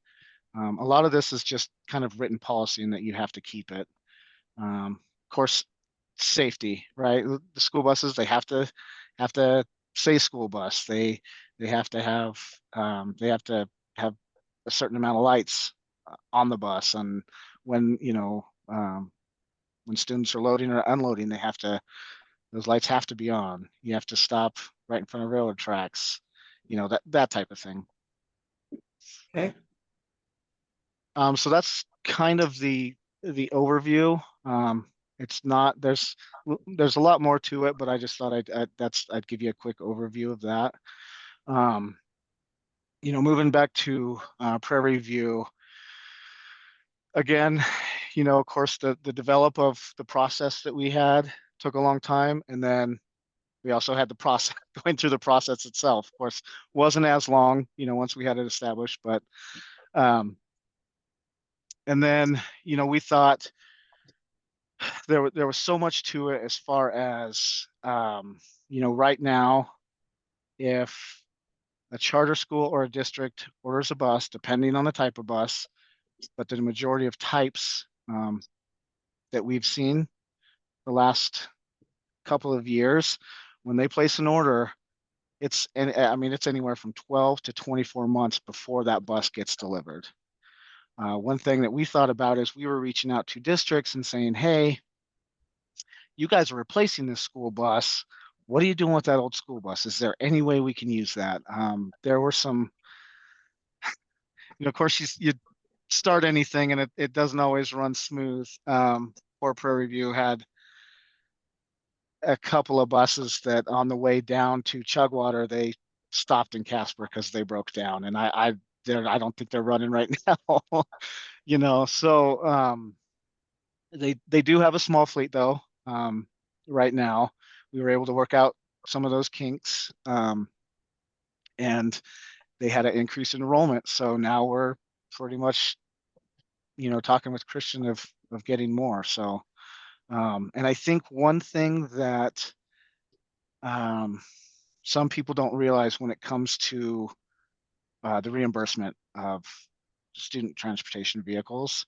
A lot of this is just kind of written policy and that you have to keep it. Of course, safety, right? The school buses, they have to say school bus. They have to have a certain amount of lights on the bus, and when when students are loading or unloading, those lights have to be on. You have to stop right in front of railroad tracks, that type of thing. Okay. So that's kind of the overview. It's not, there's a lot more to it, but I just thought I'd give you a quick overview of that. Moving back to Prairie View, again, of course, the develop of the process that we had took a long time, and then we also had the process going through the process itself. Of course, wasn't as long, once we had it established, but and then we thought there was so much to it as far as right now, if a charter school or a district orders a bus, depending on the type of bus, but the majority of types that we've seen the last couple of years, when they place an order, and I mean, it's anywhere from 12 to 24 months before that bus gets delivered. One thing that we thought about is we were reaching out to districts and saying, hey, you guys are replacing this school bus. What are you doing with that old school bus? Is there any way we can use that? There were some, of course, you start anything and it doesn't always run smooth. Poor Prairie View had a couple of buses that on the way down to Chugwater, they stopped in Casper because they broke down. And I don't think they're running right now, so they do have a small fleet though. Right now, we were able to work out some of those kinks, and they had an increased enrollment. So now we're pretty much, talking with Christian of getting more. So, and I think one thing that some people don't realize when it comes to the reimbursement of student transportation vehicles,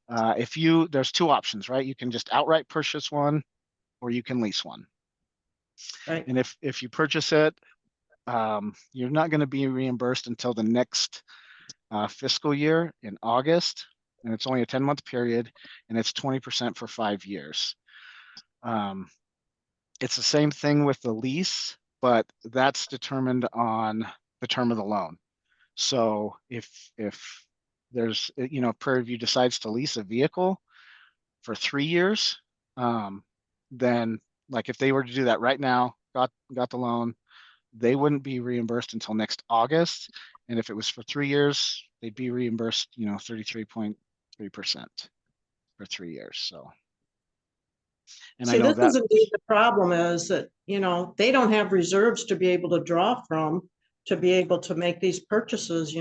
there's two options, right? You can just outright purchase one, or you can lease one. Right. And if you purchase it, you're not going to be reimbursed until the next fiscal year in August, and it's only a 10-month period, and it's 20% for 5 years. It's the same thing with the lease, but that's determined on the term of the loan. So if there's, Prairie View decides to lease a vehicle for 3 years, then like if they were to do that right now, got the loan, they wouldn't be reimbursed until next August. And if it was for 3 years, they'd be reimbursed, 33.3% for 3 years. So, and See, I know this is indeed the problem is that, they don't have reserves to be able to draw from to be able to make these purchases,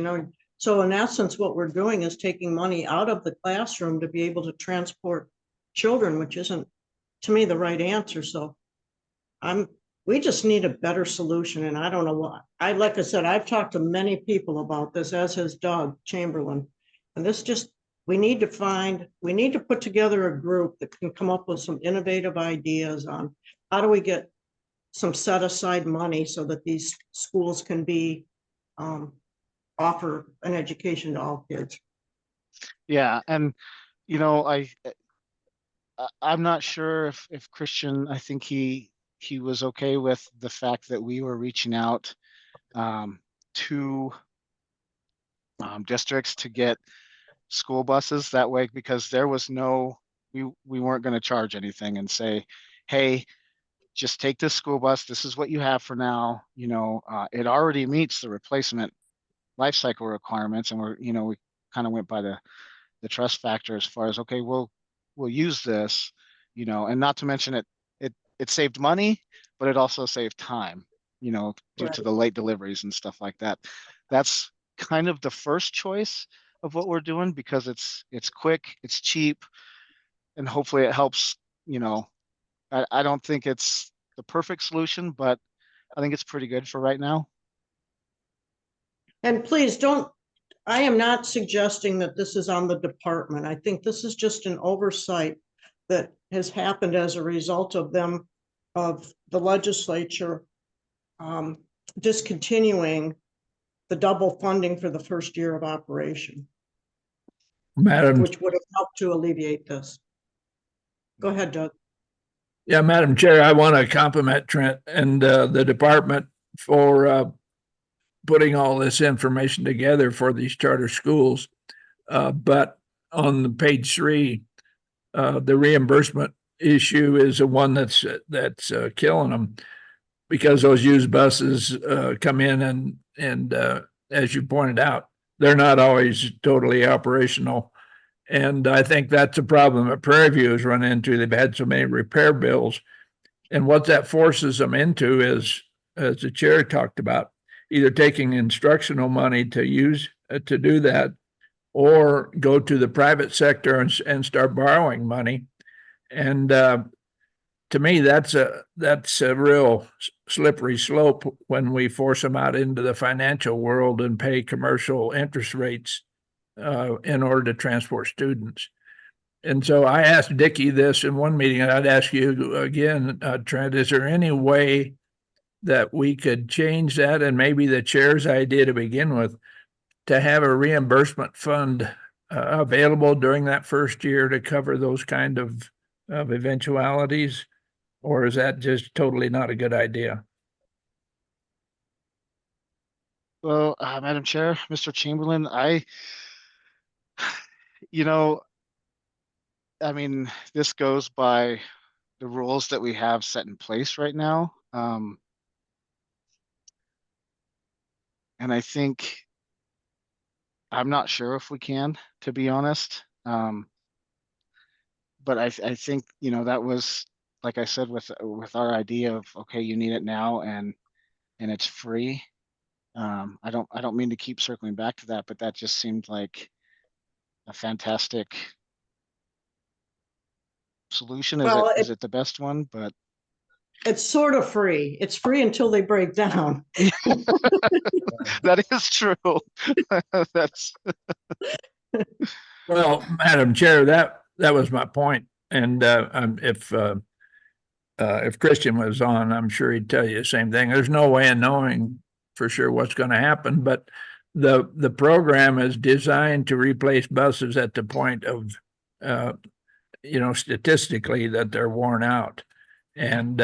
So in essence, what we're doing is taking money out of the classroom to be able to transport children, which isn't, to me, the right answer. So we just need a better solution. And I don't know what, like I said, I've talked to many people about this, as has Doug Chamberlain. And we need to put together a group that can come up with some innovative ideas on how do we get some set aside money so that these schools can be, offer an education to all kids. Yeah. And, I'm not sure if Christian, I think he was okay with the fact that we were reaching out to districts to get school buses that way, because there was we weren't going to charge anything and say, hey, just take this school bus. This is what you have for now. It already meets the replacement life cycle requirements. And we kind of went by the trust factor as far as, okay, we'll use this, and not to mention it saved money, but it also saved time, due Right. to the late deliveries and stuff like that. That's kind of the first choice of what we're doing, because it's quick, it's cheap, and hopefully it helps. I don't think it's the perfect solution, but I think it's pretty good for right now. And please I am not suggesting that this is on the department. I think this is just an oversight that has happened as a result of the legislature discontinuing the double funding for the first year of operation, Madam, which would have helped to alleviate this. Go ahead, Doug. yeah, Madam Chair, I want to compliment Trent and the department for putting all this information together for these charter schools. But on page 3, the reimbursement issue is the one that's killing them, because those used buses come in and as you pointed out, they're not always totally operational. And I think that's a problem that Prairie View has run into. They've had so many repair bills. And what that forces them into is, as the chair talked about, either taking instructional money to use to do that, or go to the private sector and start borrowing money. And to me, that's a real slippery slope when we force them out into the financial world and pay commercial interest rates in order to transport students. And so I asked Dickie this in one meeting, and I'd ask you again, Trent, is there any way that we could change that, and maybe the chair's idea to begin with, to have a reimbursement fund available during that first year to cover those kind of eventualities? Or is that just totally not a good idea? Well, Madam Chair, Mr. Chamberlain, you know, I mean, this goes by the rules that we have set in place right now. And I think, I'm not sure if we can, to be honest. But I think, you know, that was, like I said, with our idea of, okay, you need it now and it's free. I don't mean to keep circling back to that, but that just seemed like a fantastic solution. Well, Is it the best one? But it's sort of free. It's free until they break down. that is true. That's Well, Madam Chair, that was my point. And if Christian was on, I'm sure he'd tell you the same thing. There's no way of knowing for sure what's going to happen, but the program is designed to replace buses at the point of, statistically that they're worn out. And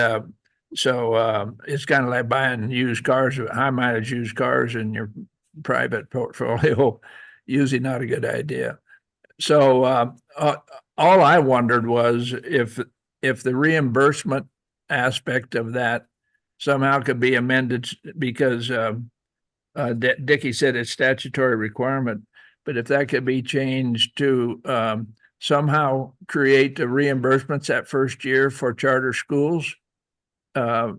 so it's kind of like buying used cars, high mileage used cars in your private portfolio. Usually not a good idea. So all I wondered was if the reimbursement aspect of that somehow could be amended, because Dickie said it's statutory requirement, but if that could be changed to somehow create the reimbursements that first year for charter schools,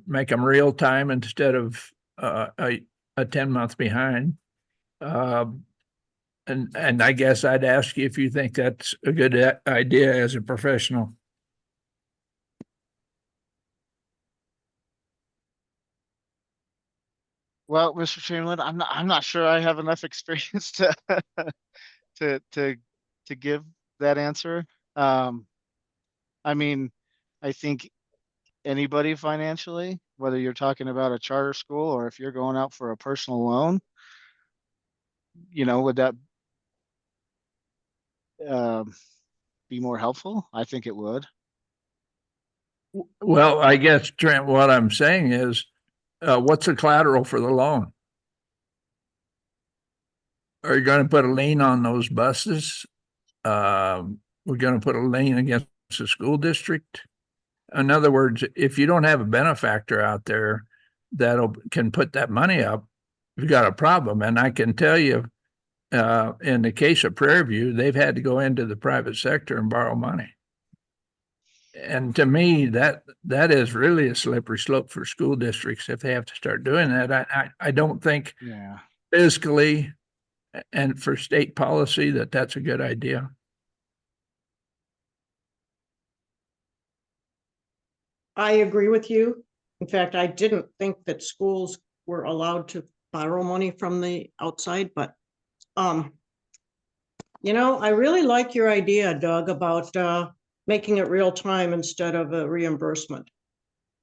make them real time instead of a 10-month behind. And I guess I'd ask you if you think that's a good idea as a professional. Well, Mr. Chamberlain, I'm not sure I have enough experience to to give that answer. I mean, I think anybody financially, whether you're talking about a charter school or if you're going out for a personal loan, would that be more helpful? I think it would. Well, I guess, Trent, what I'm saying is, what's the collateral for the loan? Are you going to put a lien on those buses? We're going to put a lien against the school district. In other words, if you don't have a benefactor out there that can put that money up, you've got a problem. And I can tell you, in the case of Prairie View, they've had to go into the private sector and borrow money. And to me, that is really a slippery slope for school districts if they have to start doing that. I don't think fiscally and for state policy that's a good idea. I agree with you. In fact, I didn't think that schools were allowed to borrow money from the outside, but I really like your idea, Doug, about making it real time instead of a reimbursement.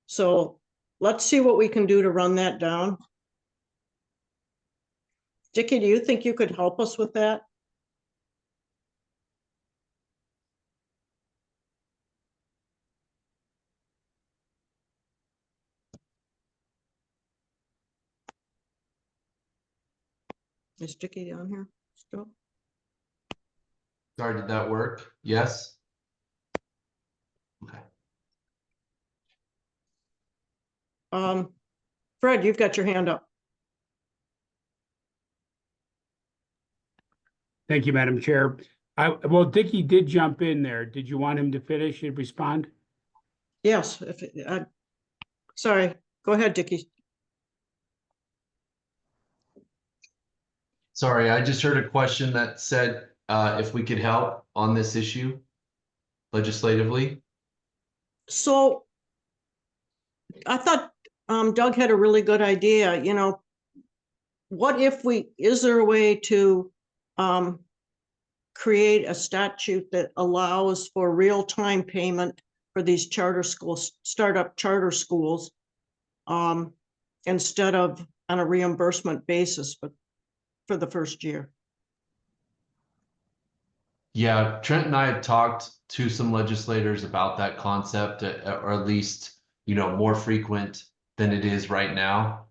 So let's see what we can do to run that down. Dickie, do you think you could help us with that? Is Dickie on here still? Sorry, did that work? Yes. Okay. Fred, you've got your hand up. Thank you, Madam Chair. Well, Dickie did jump in there. Did you want him to finish and respond? Yes. Sorry. Go ahead, Dickie. Sorry, I just heard a question that said if we could help on this issue legislatively. So I thought Doug had a really good idea. What if is there a way to create a statute that allows for real-time payment for these charter schools, startup charter schools, instead of on a reimbursement basis, but for the first year. Yeah, Trent and I had talked to some legislators about that concept, or at least, more frequent than it is right now.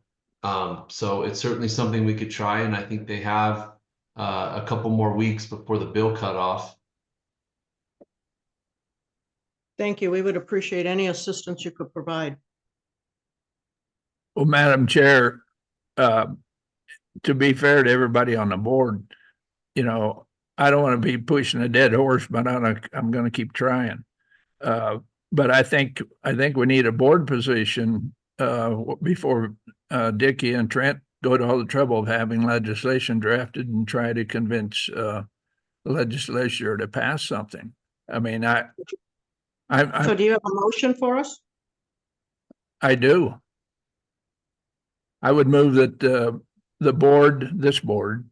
So it's certainly something we could try, and I think they have a couple more weeks before the bill cutoff. Thank you. We would appreciate any assistance you could provide. Well, Madam Chair, to be fair to everybody on the board, I don't want to be pushing a dead horse, but I'm going to keep trying. But I think we need a board position before Dickie and Trent go to all the trouble of having legislation drafted and try to convince the legislature to pass something. I mean, So do you have a motion for us? I do. I would move that this board,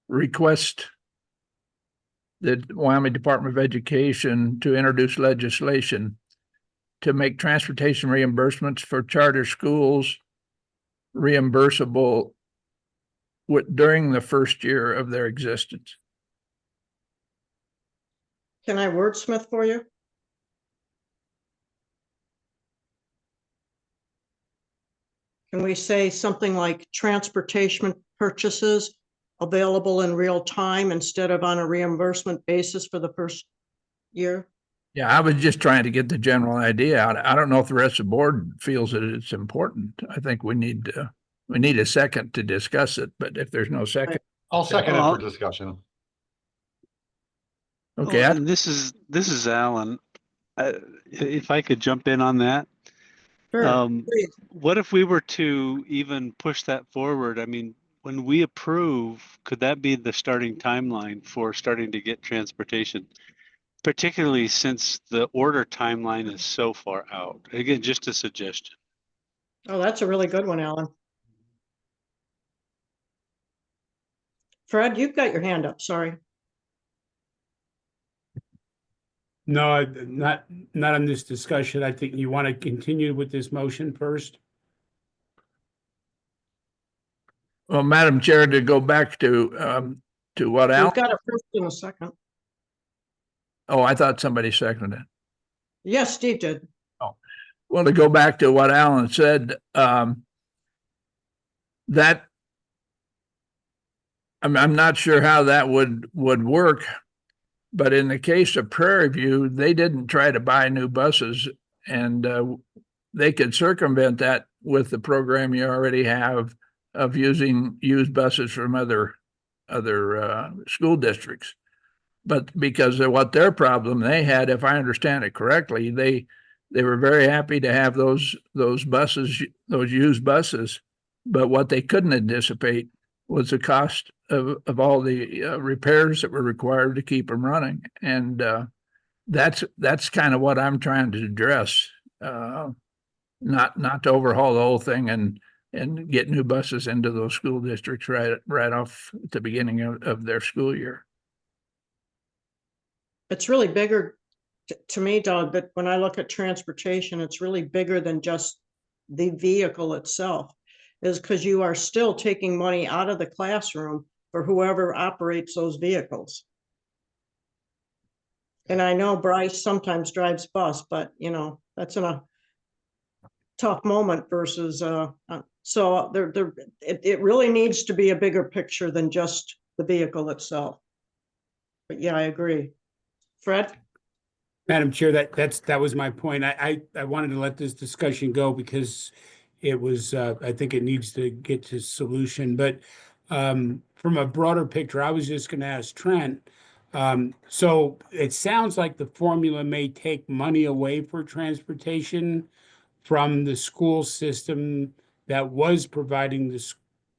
request the Wyoming Department of Education to introduce legislation to make transportation reimbursements for charter schools reimbursable during the first year of their existence. Can I wordsmith for you? Can we say something like transportation purchases available in real time instead of on a reimbursement basis for the first year? Yeah, I was just trying to get the general idea out. I don't know if the rest of the board feels that it's important. I think we need a second to discuss it, but if there's no second. I'll second it for discussion. Okay. And this is Alan. If I could jump in on that. Sure, What if we were to even push that forward? I mean, when we approve, could that be the starting timeline for starting to get transportation? Particularly since the order timeline is so far out. Again, just a suggestion. Oh, that's a really good one, Alan. Fred, you've got your hand up, sorry. No, not on this discussion. I think you want to continue with this motion first. Well, Madam Chair, to go back to what Alan. We've got a first and a second. Oh, I thought somebody seconded it. Yes, Steve did. Oh, well, to go back to what Alan said, that I'm not sure how that would work, but in the case of Prairie View, they didn't try to buy new buses, and they could circumvent that with the program you already have of using used buses from other school districts. But because of what their problem they had, if I understand it correctly, they were very happy to have those buses, those used buses. But what they couldn't anticipate was the cost of all the repairs that were required to keep them running. And that's kind of what I'm trying to address. Not to overhaul the whole thing and get new buses into those school districts right off at the beginning of their school year. It's really bigger to me, Doug, that when I look at transportation, it's really bigger than just the vehicle itself, is because you are still taking money out of the classroom for whoever operates those vehicles. And I know Bryce sometimes drives bus, but that's in a tough moment versus so it really needs to be a bigger picture than just the vehicle itself. But yeah, I agree. Fred? Madam Chair, that was my point. I wanted to let this discussion go because it was, I think it needs to get to solution. But from a broader picture, I was just going to ask Trent. So it sounds like the formula may take money away for transportation from the school system that was providing the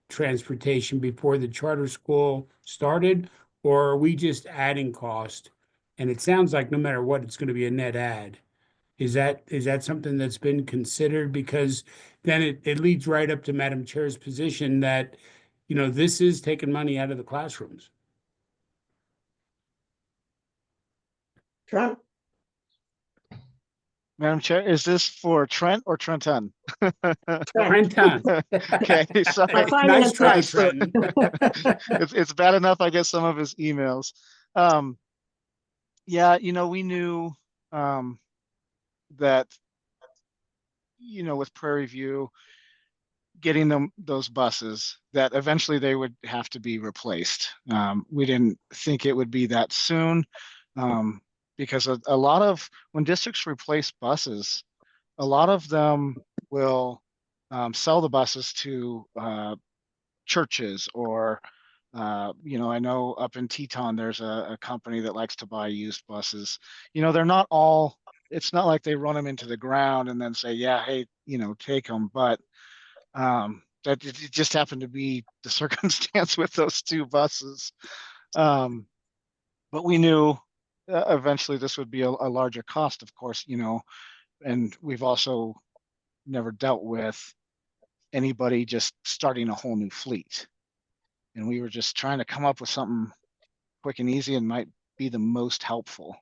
transportation before the charter school started, or are we just adding cost? And it sounds like no matter what, it's going to be a net add. Is that something that's been considered? Because then it leads right up to Madam Chair's position that, this is taking money out of the classrooms. Trent? Madam Chair, is this for Trent or Trenton? Trenton. Okay, sorry. My finance Nice try, expert. Trenton. It's bad enough I get some of his emails. Yeah, we knew that, with Prairie View getting those buses, that eventually they would have to be replaced. We didn't think it would be that soon, because a lot of, when districts replace buses, a lot of them will sell the buses to churches, or I know up in Teton there's a company that likes to buy used buses. They're not all, it's not like they run them into the ground and then say, yeah, hey, take them. But that it just happened to be the circumstance with those two buses. But we knew eventually this would be a larger cost, of course, and we've also never dealt with anybody just starting a whole new fleet. And we were just trying to come up with something quick and easy and might be the most helpful.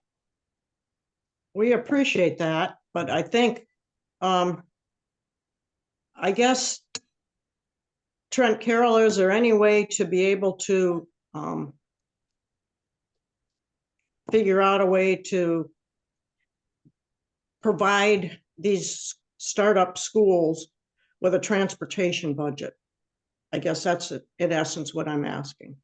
We appreciate that, but I think, I guess, Trent Carroll, is there any way to be able to figure out a way to provide these startup schools with a transportation budget? I guess that's in essence what I'm asking.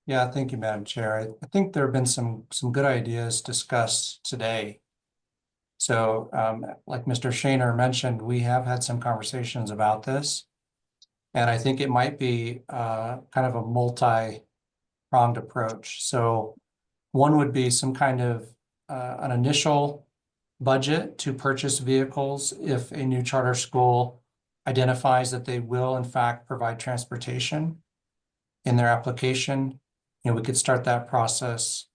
Yeah, thank you, Madam Chair. I think there have been some good ideas discussed today. So like Mr. Shaner mentioned, we have had some conversations about this. And I think it might be kind of a multi-pronged approach. So one would be some kind of an initial budget to purchase vehicles if a new charter school identifies that they will in fact provide transportation in their application. We could start that process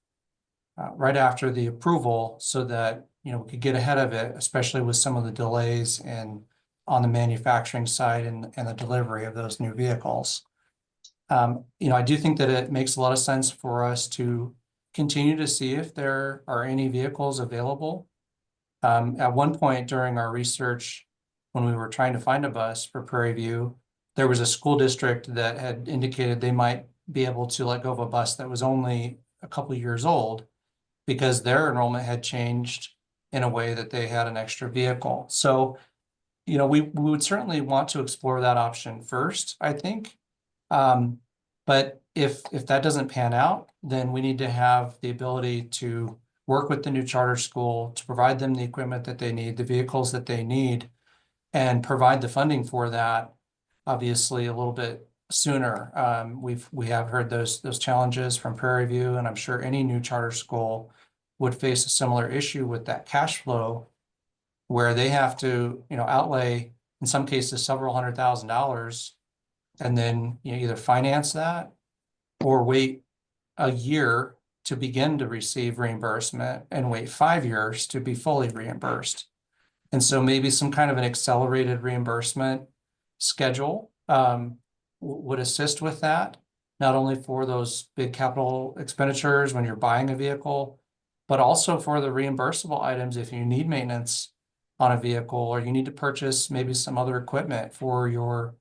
right after the approval so that, we could get ahead of it, especially with some of the delays and on the manufacturing side and the delivery of those new vehicles. I do think that it makes a lot of sense for us to continue to see if there are any vehicles available. At one point during our research, when we were trying to find a bus for Prairie View, there was a school district that had indicated they might be able to let go of a bus that was only a couple of years old because their enrollment had changed in a way that they had an extra vehicle. So, we would certainly want to explore that option first, I think. But if that doesn't pan out, then we need to have the ability to work with the new charter school to provide them the equipment that they need, the vehicles that they need, and provide the funding for that, obviously, a little bit sooner. We have heard those challenges from Prairie View, and I'm sure any new charter school would face a similar issue with that cash flow, where they have to, outlay, in some cases, several $100,000, and then either finance that or wait a year to begin to receive reimbursement and wait 5 years to be fully reimbursed. And so maybe some kind of an accelerated reimbursement schedule would assist with that, not only for those big capital expenditures when you're buying a vehicle, but also for the reimbursable items if you need maintenance on a vehicle or you need to purchase maybe some other equipment for your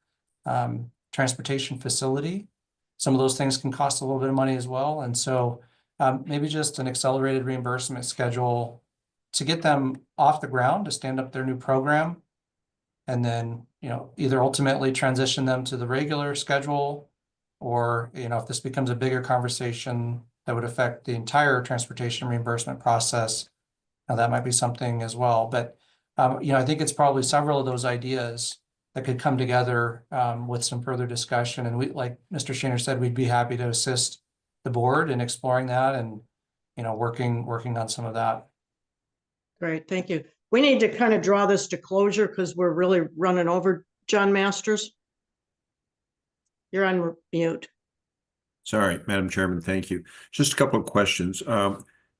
transportation facility. Some of those things can cost a little bit of money as well. And so maybe just an accelerated reimbursement schedule to get them off the ground, to stand up their new program, and then, either ultimately transition them to the regular schedule, or, if this becomes a bigger conversation that would affect the entire transportation reimbursement process, now that might be something as well. But, I think it's probably several of those ideas that could come together with some further discussion. And we, like Mr. Shaner said, we'd be happy to assist the board in exploring that and, working on some of that. Great, thank you. We need to kind of draw this to closure because we're really running over. John Masters, you're on mute. Sorry, Madam Chairman, thank you. Just a couple of questions.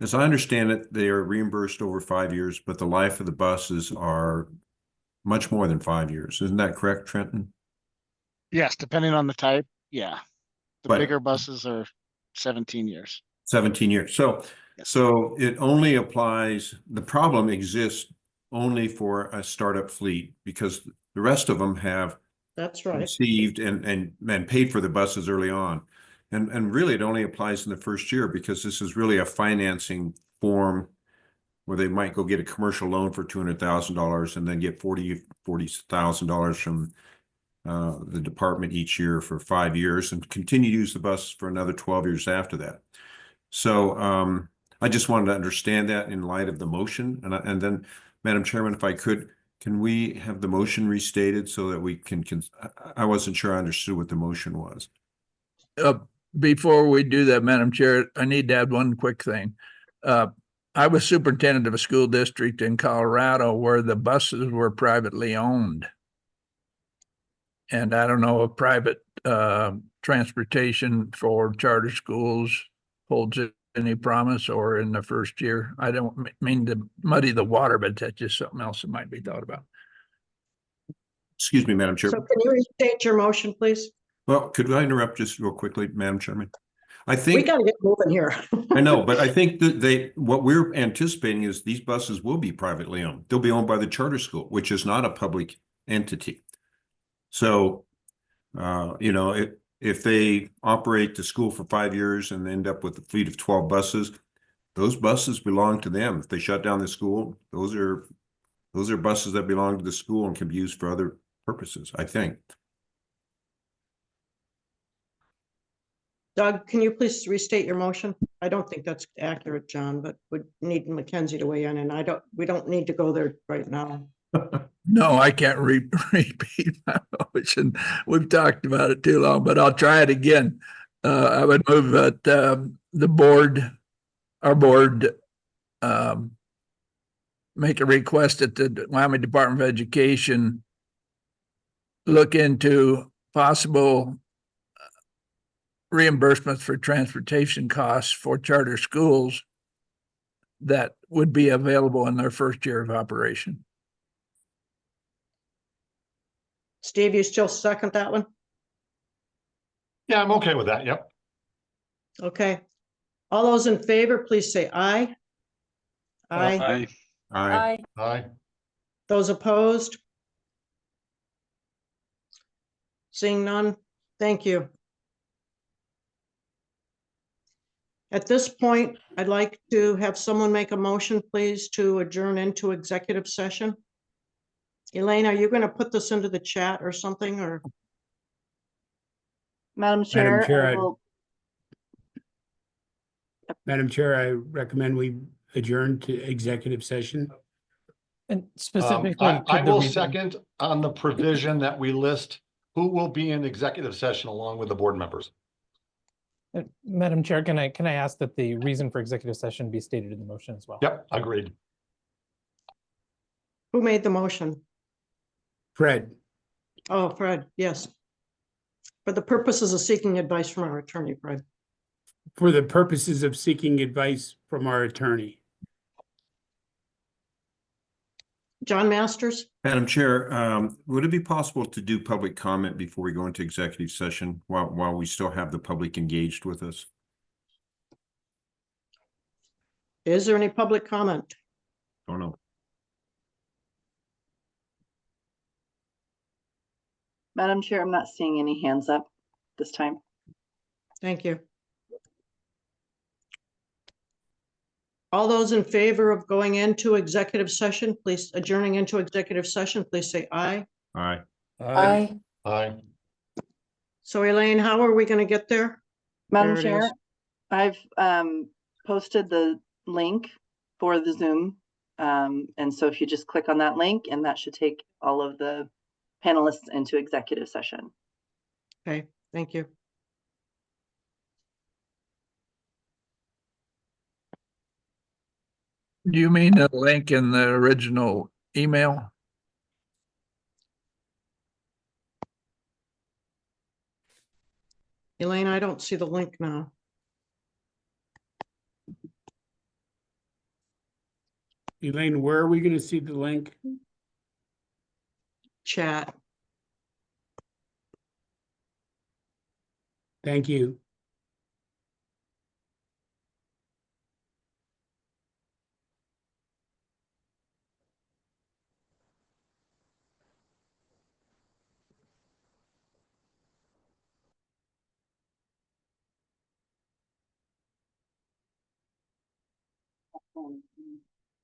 As I understand it, they are reimbursed over 5 years, but the life of the buses are much more than 5 years. Isn't that correct, Trenton? Yes, depending on the type. Yeah. The But bigger buses are 17 years. 17 years. So it only applies, the problem exists only for a startup fleet because the rest of them have That's right. received and paid for the buses early on. And really it only applies in the first year because this is really a financing form where they might go get a commercial loan for $200,000 and then get $40,000 from the department each year for 5 years and continue to use the bus for another 12 years after that. So I just wanted to understand that in light of the motion. And then, Madam Chairman, if I could, can we have the motion restated so that we can I wasn't sure I understood what the motion was. Before we do that, Madam Chair, I need to add one quick thing. I was superintendent of a school district in Colorado where the buses were privately owned. And I don't know if private transportation for charter schools holds any promise or in the first year. I don't mean to muddy the water, but that's just something else that might be thought about. Excuse me, Madam Chair. So can you restate your motion, please? Well, could I interrupt just real quickly, Madam Chairman? I We think got to get moving here. I know, but I think that what we're anticipating is these buses will be privately owned. They'll be owned by the charter school, which is not a public entity. So, you know, if they operate the school for 5 years and end up with a fleet of 12 buses, those buses belong to them. If they shut down the school, those are buses that belong to the school and can be used for other purposes, I think. Doug, can you please restate your motion? I don't think that's accurate, John, but we need Mackenzie to weigh in, and we don't need to go there right now. No, I can't repeat my motion. We've talked about it too long, but I'll try it again. I would move that our board, make a request that the Wyoming Department of Education look into possible reimbursements for transportation costs for charter schools that would be available in their first year of operation. Steve, you still second that one? Yeah, I'm okay with that. Yep. Okay. All those in favor, please say aye. Aye. Aye. Aye. Those opposed? Seeing none, thank you. At this point, I'd like to have someone make a motion, please, to adjourn into executive session. Elaine, are you going to put this into the chat or something, or? Madam Chair, Chair, I will. Madam Chair, I recommend we adjourn to executive session. And specifically, I could the will reason- second on the provision that we list who will be in executive session along with the board members. Madam Chair, can I ask that the reason for executive session be stated in the motion as well? Yep, agreed. Who made the motion? Fred, Oh, Fred, yes. For the purposes of seeking advice from our attorney, Fred. for the purposes of seeking advice from our attorney. John Masters? Madam Chair, would it be possible to do public comment before we go into executive session while we still have the public engaged with us? Is there any public comment? Don't know. Madam Chair, I'm not seeing any hands up this time. Thank you. All those in favor of going into executive session, please, adjourning into executive session, please say aye. Aye. Aye. Aye. So Elaine, how are we going to get there? Madam There it Chair, is. I've posted the link for the Zoom. And so if you just click on that link, and that should take all of the panelists into executive session. Okay, thank you. Do you mean the link in the original email? Elaine, I don't see the link now. Elaine, where are we going to see the link? Chat. Thank you.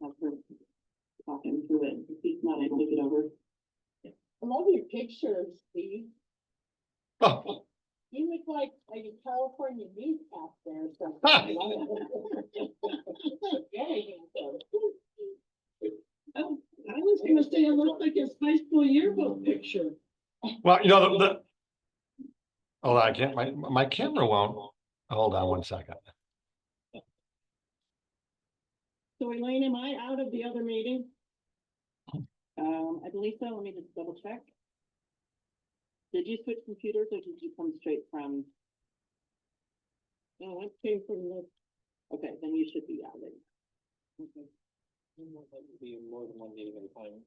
Have her talk him through it. If he's not able to get over. I love your pictures, Steve. Oh, You look like a California newscaster or something. I was gonna say it looked like his high school yearbook picture. well, you know, oh, I can't, my camera won't, hold on one second. So Elaine, am I out of the other meeting? I believe so. Let me just double check. Did you switch computers or did you come straight from? No, I came from the. Okay, then you should be out of it. Okay. Be more than one meeting at a time.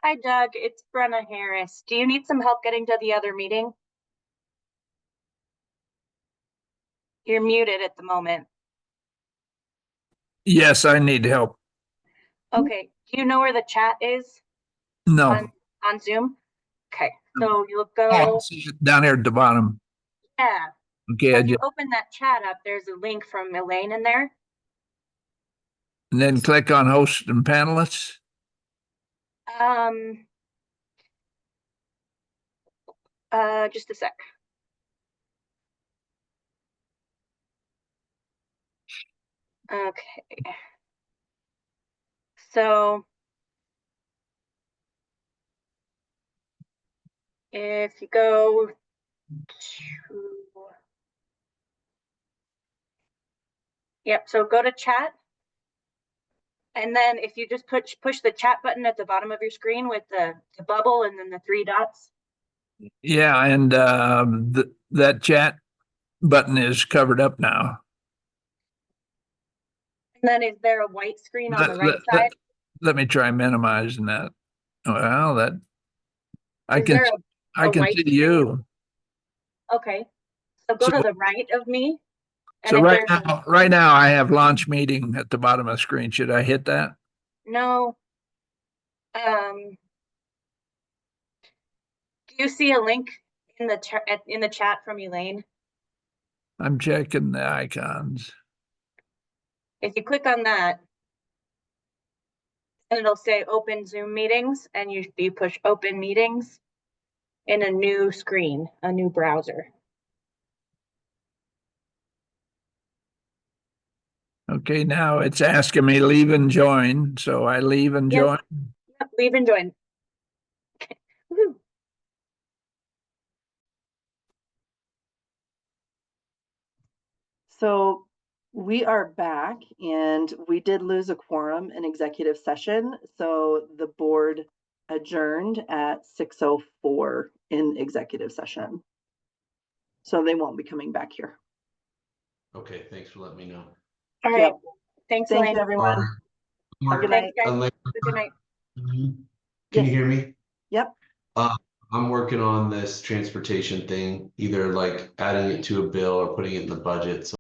Hi, Doug. It's Brenna Harris. Do you need some help getting to the other meeting? You're muted at the moment. Yes, I need help. Okay. Do you know where the chat is No. on Zoom? Okay. So you'll Oh, I go, see it down here at the bottom. yeah. Okay, When you open that chat up, there's a link from Elaine in there. and then click on host and panelists. Just a sec. Okay. So if you go to, yep, so go to chat. And then if you just push the chat button at the bottom of your screen with the bubble and then the 3 dots. Yeah, and that chat button is covered up now. And then is there a white screen on the right side? Let me try minimizing that. Well, that I Is can there a see white you. Okay. So go to the right of me. And So if right there's now, I have launch meeting at the bottom of the screen. Should I hit that? no, do you see a link in the chat from Elaine? I'm checking the icons. If you click on that, and it'll say open Zoom meetings, and you push open meetings in a new screen, a new browser. Okay, now it's asking me leave and join. So I leave and join. Yep, leave and join. So we are back and we did lose a quorum in executive session. So the board adjourned at 6:04 in executive session. So they won't be coming back here. Okay, thanks for letting me know. All right. Yep. Thanks, Thank Elaine. you, everyone. Have a good night. Thanks, guys. Elaine, Good night. Can Yes. you hear me? Yep. I'm working on this transportation thing, either like adding it to a bill or putting it in the budget. So